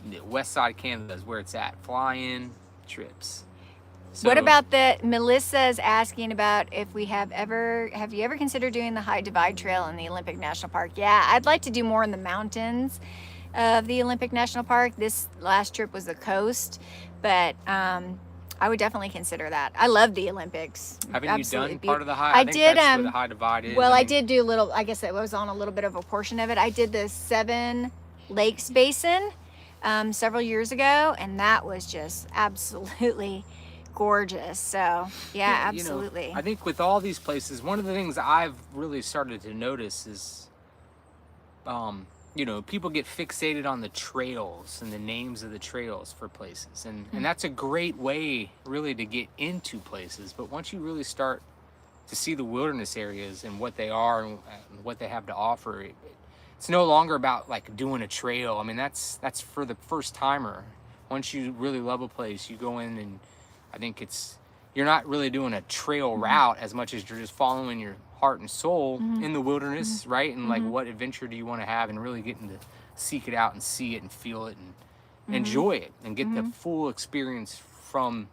the west side of Canada is where it's at. Fly-in trips. So, What about Melissa's asking about if we have you ever considered doing the High Divide Trail in the Olympic National Park? Yeah, I'd like to do more in the mountains of the Olympic National Park. This last trip was the coast, but I would definitely consider that. I love the Olympics. Haven't Absolutely you done part of the high? I think did. That's where the High Divide is. Well, I mean, did do a little. I guess it was on a little bit of a portion of it. I did the Seven Lakes Basin several years ago, and that was just absolutely gorgeous. So yeah, you know, absolutely. I think with all these places, one of the things I've really started to notice is, you know, people get fixated on the trails and the names of the trails for places, and that's a great way really to get into places. But once you really start to see the wilderness areas and what they are and what they have to offer, it's no longer about like doing a trail. I mean, that's for the first timer. Once you really love a place, you go in, and I think you're not really doing a trail route as much as you're just following your heart and soul in the wilderness, right? And like, what adventure do you want to have, and really getting to seek it out and see it and feel it and enjoy it and get the full experience from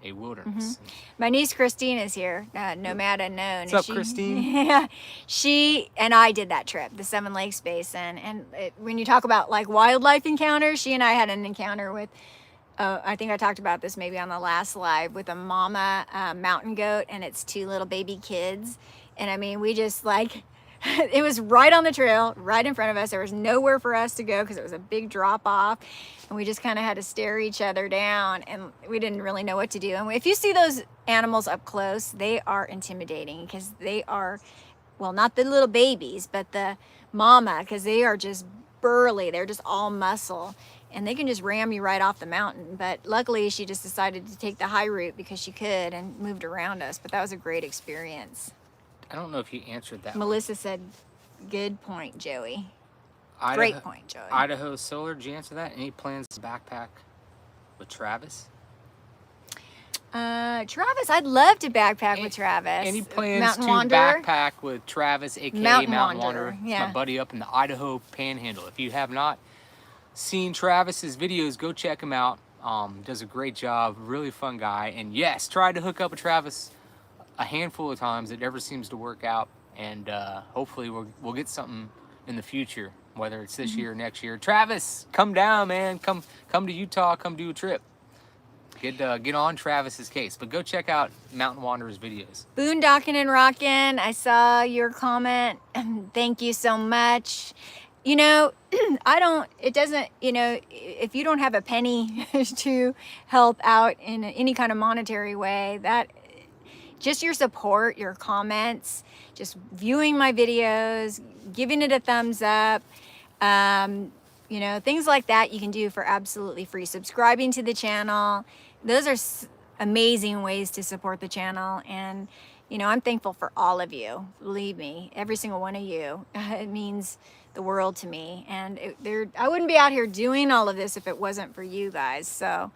a wilderness. My niece Christine is here, Nomad Unknown. What's up, Christine? Yeah, she and I did that trip, the Seven Lakes Basin. And when you talk about like wildlife encounters, she and I had an encounter with, I think I talked about this maybe on the last live, with a mama mountain goat and its two little baby kids. And I mean, we just like, it was right on the trail, right in front of us. There was nowhere for us to go because it was a big drop off. And we just kind of had to stare each other down, and we didn't really know what to do. And if you see those animals up close, they are intimidating, because they are, well, not the little babies, but the mama, because they are just burly. They're just all muscle, and they can just ram you right off the mountain. But luckily she just decided to take the high route because she could, and moved around us. But that was a great experience. I don't know if you answered that. Melissa said, good point, Joey. Idaho, Great point, Joey. Idaho Solar, did you answer that? Any plans to backpack with Travis? Travis, I'd love to backpack with Travis. Any plans Mountain to Wanderer? backpack with Travis, aka Mountain Mountain Wanderer, Wanderer? It's yeah. my buddy up in the Idaho Panhandle. If you have not seen Travis's videos, go check him out. Does a great job, really fun guy. And yes, tried to hook up with Travis a handful of times. It never seems to work out, and hopefully we'll get something in the future, whether it's this year or next year. Travis, come down, man. Come to Utah. Come do a trip. Get on Travis's case. But go check out Mountain Wanderer's videos. Boondocking and rockin'. I saw your comment. Thank you so much. You know, if you don't have a penny to help out in any kind of monetary way, that just your support, your comments, just viewing my videos, giving it a thumbs up, you know, things like that you can do for absolutely free. Subscribing to the channel. Those are amazing ways to support the channel. And, you know, I'm thankful for all of you. Believe me, every single one of you. It means the world to me. And I wouldn't be out here doing all of this if it wasn't for you guys. So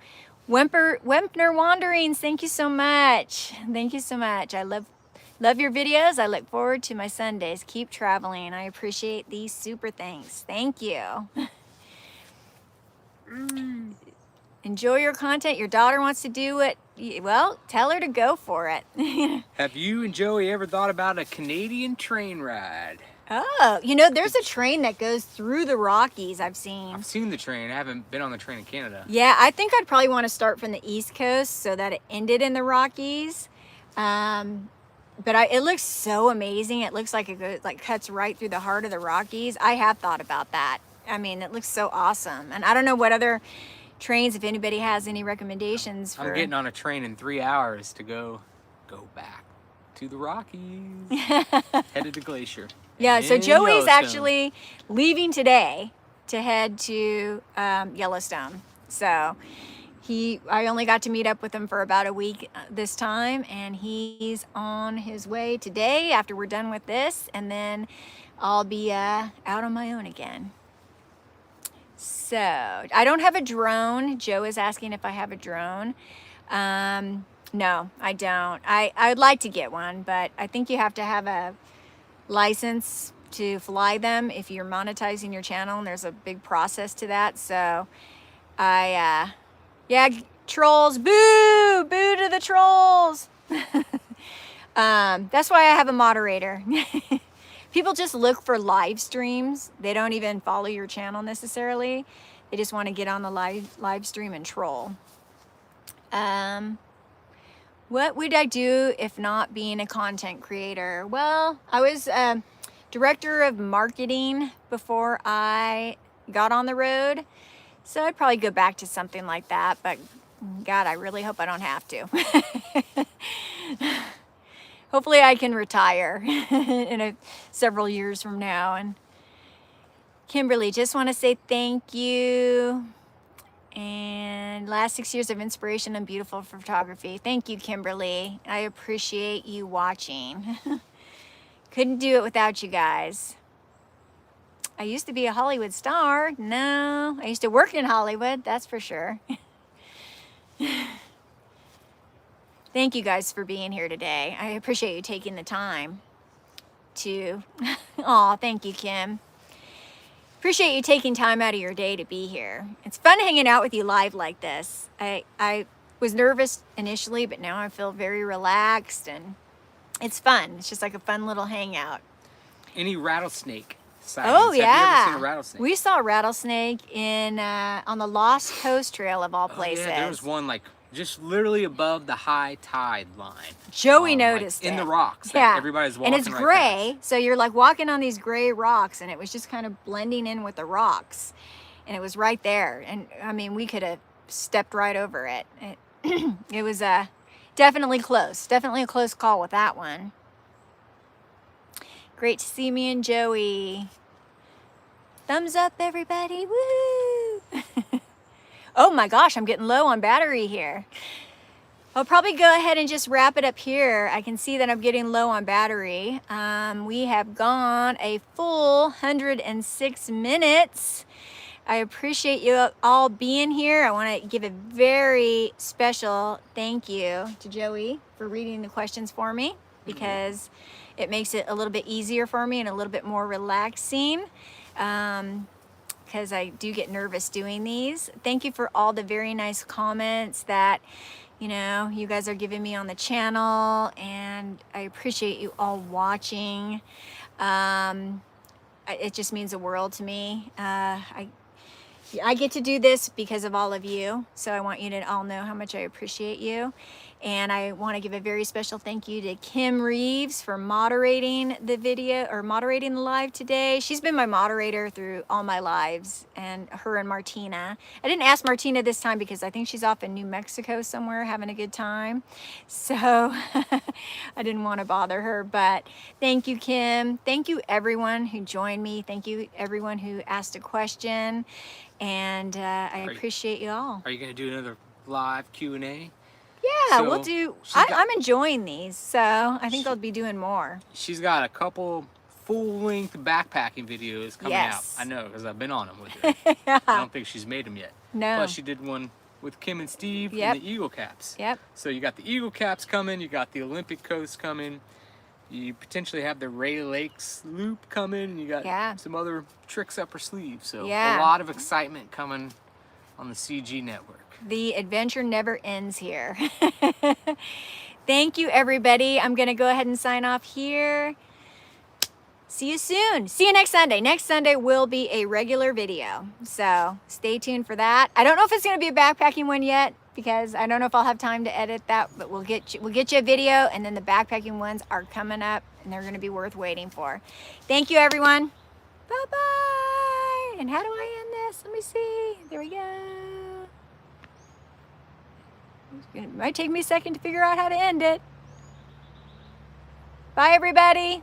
Wempner Wanderings, thank you so much. Thank you so much. I love your videos. I look forward to my Sundays. Keep traveling. I appreciate these super things. Thank you. Enjoy your content. Your daughter wants to do it. Well, tell her to go for it. Have you and Joey ever thought about a Canadian train ride? Oh, you know, there's a train that goes through the Rockies I've seen. I've seen the train. I haven't been on the train in Canada. Yeah, I think I'd probably want to start from the East Coast so that it ended in the Rockies. But it looks so amazing. It looks like it goes, like cuts right through the heart of the Rockies. I have thought about that. I mean, it looks so awesome. And I don't know what other trains, if anybody has any recommendations for. I'm getting on a train in 3 hours to go back to the Rockies. Headed to Glacier. Yeah, so in Joey's Yellowstone. actually leaving today to head to Yellowstone. So I only got to meet up with him for about a week this time, and he's on his way today after we're done with this, and then I'll be out on my own again. So I don't have a drone. Joe is asking if I have a drone. No, I don't. I'd like to get one, but I think you have to have a license to fly them if you're monetizing your channel, and there's a big process to that. So yeah, trolls, boo to the trolls. That's why I have a moderator. People just look for live streams. They don't even follow your channel necessarily. They just want to get on the live stream and troll. What would I do if not being a content creator? Well, I was director of marketing before I got on the road. So I'd probably go back to something like that. But God, I really hope I don't have to. Hopefully I can retire in several years from now. And Kimberly, just want to say thank you. And last 6 years of inspiration and beautiful photography. Thank you, Kimberly. I appreciate you watching. Couldn't do it without you guys. I used to be a Hollywood star. No, I used to work in Hollywood, that's for sure. Thank you guys for being here today. I appreciate you taking the time to... Aw, thank you, Kim. Appreciate you taking time out of your day to be here. It's fun hanging out with you live like this. I was nervous initially, but now I feel very relaxed, and it's fun. It's just like a fun little hangout. Any rattlesnake sightings? Oh, yeah. Have you ever seen a rattlesnake? We saw a rattlesnake in on the Lost Coast Trail of all places. Yeah, there was one like just literally above the high tide line. Joey noticed like in it. the rocks. Yeah, Everybody's walking and it's right gray, past. so you're like walking on these gray rocks, and it was just kind of blending in with the rocks, and it was right there. And I mean, we could have stepped right over it. It was definitely close. Definitely a close call with that one. Great to see me and Joey. Thumbs up, everybody. Woo! Oh my gosh, I'm getting low on battery here. I'll probably go ahead and just wrap it up here. I can see that I'm getting low on battery. We have gone a full 106 minutes. I appreciate you all being here. I want to give a very special thank you to Joey for reading the questions for me, because it makes it a little bit easier for me and a little bit more relaxing. Because I do get nervous doing these. Thank you for all the very nice comments that, you know, you guys are giving me on the channel, and I appreciate you all watching. It just means the world to me. I get to do this because of all of you, so I want you to all know how much I appreciate you. And I want to give a very special thank you to Kim Reeves for moderating the video, or moderating the live today. She's been my moderator through all my lives, and her and Martina. I didn't ask Martina this time because I think she's off in New Mexico somewhere having a good time. So I didn't want to bother her, but thank you, Kim. Thank you, everyone who joined me. Thank you, everyone who asked a question. And I appreciate you all. Are you going to do another live Q&A? Yeah, So, we'll do. she's got- I'm enjoying these, so I think I'll be doing more. She's got a couple full-length backpacking videos coming Yes. out. I know, because I've been on them with her. Yeah. I don't think she's made them yet. No. Plus, she did one with Kim and Steve Yep. and the Eagle Caps. Yep. So you got the Eagle Caps coming, you got the Olympic Coast coming, you potentially have the Ray Lakes Loop coming, and you got Yeah. some other tricks up her sleeve. So Yeah. a lot of excitement coming on the CG network. The adventure never ends here. Thank you, everybody. I'm going to go ahead and sign off here. see you soon. See you next Sunday. Next Sunday will be a regular video. So stay tuned for that. I don't know if it's going to be a backpacking one yet because I don't know if I'll have time to edit that, but we'll get you a video, and then the backpacking ones are coming up and they're going to be worth waiting for. Thank you, everyone. Bye-bye. And how do I end this? Let me see. There we go. It might take me a second to figure out how to end it. Bye, everybody.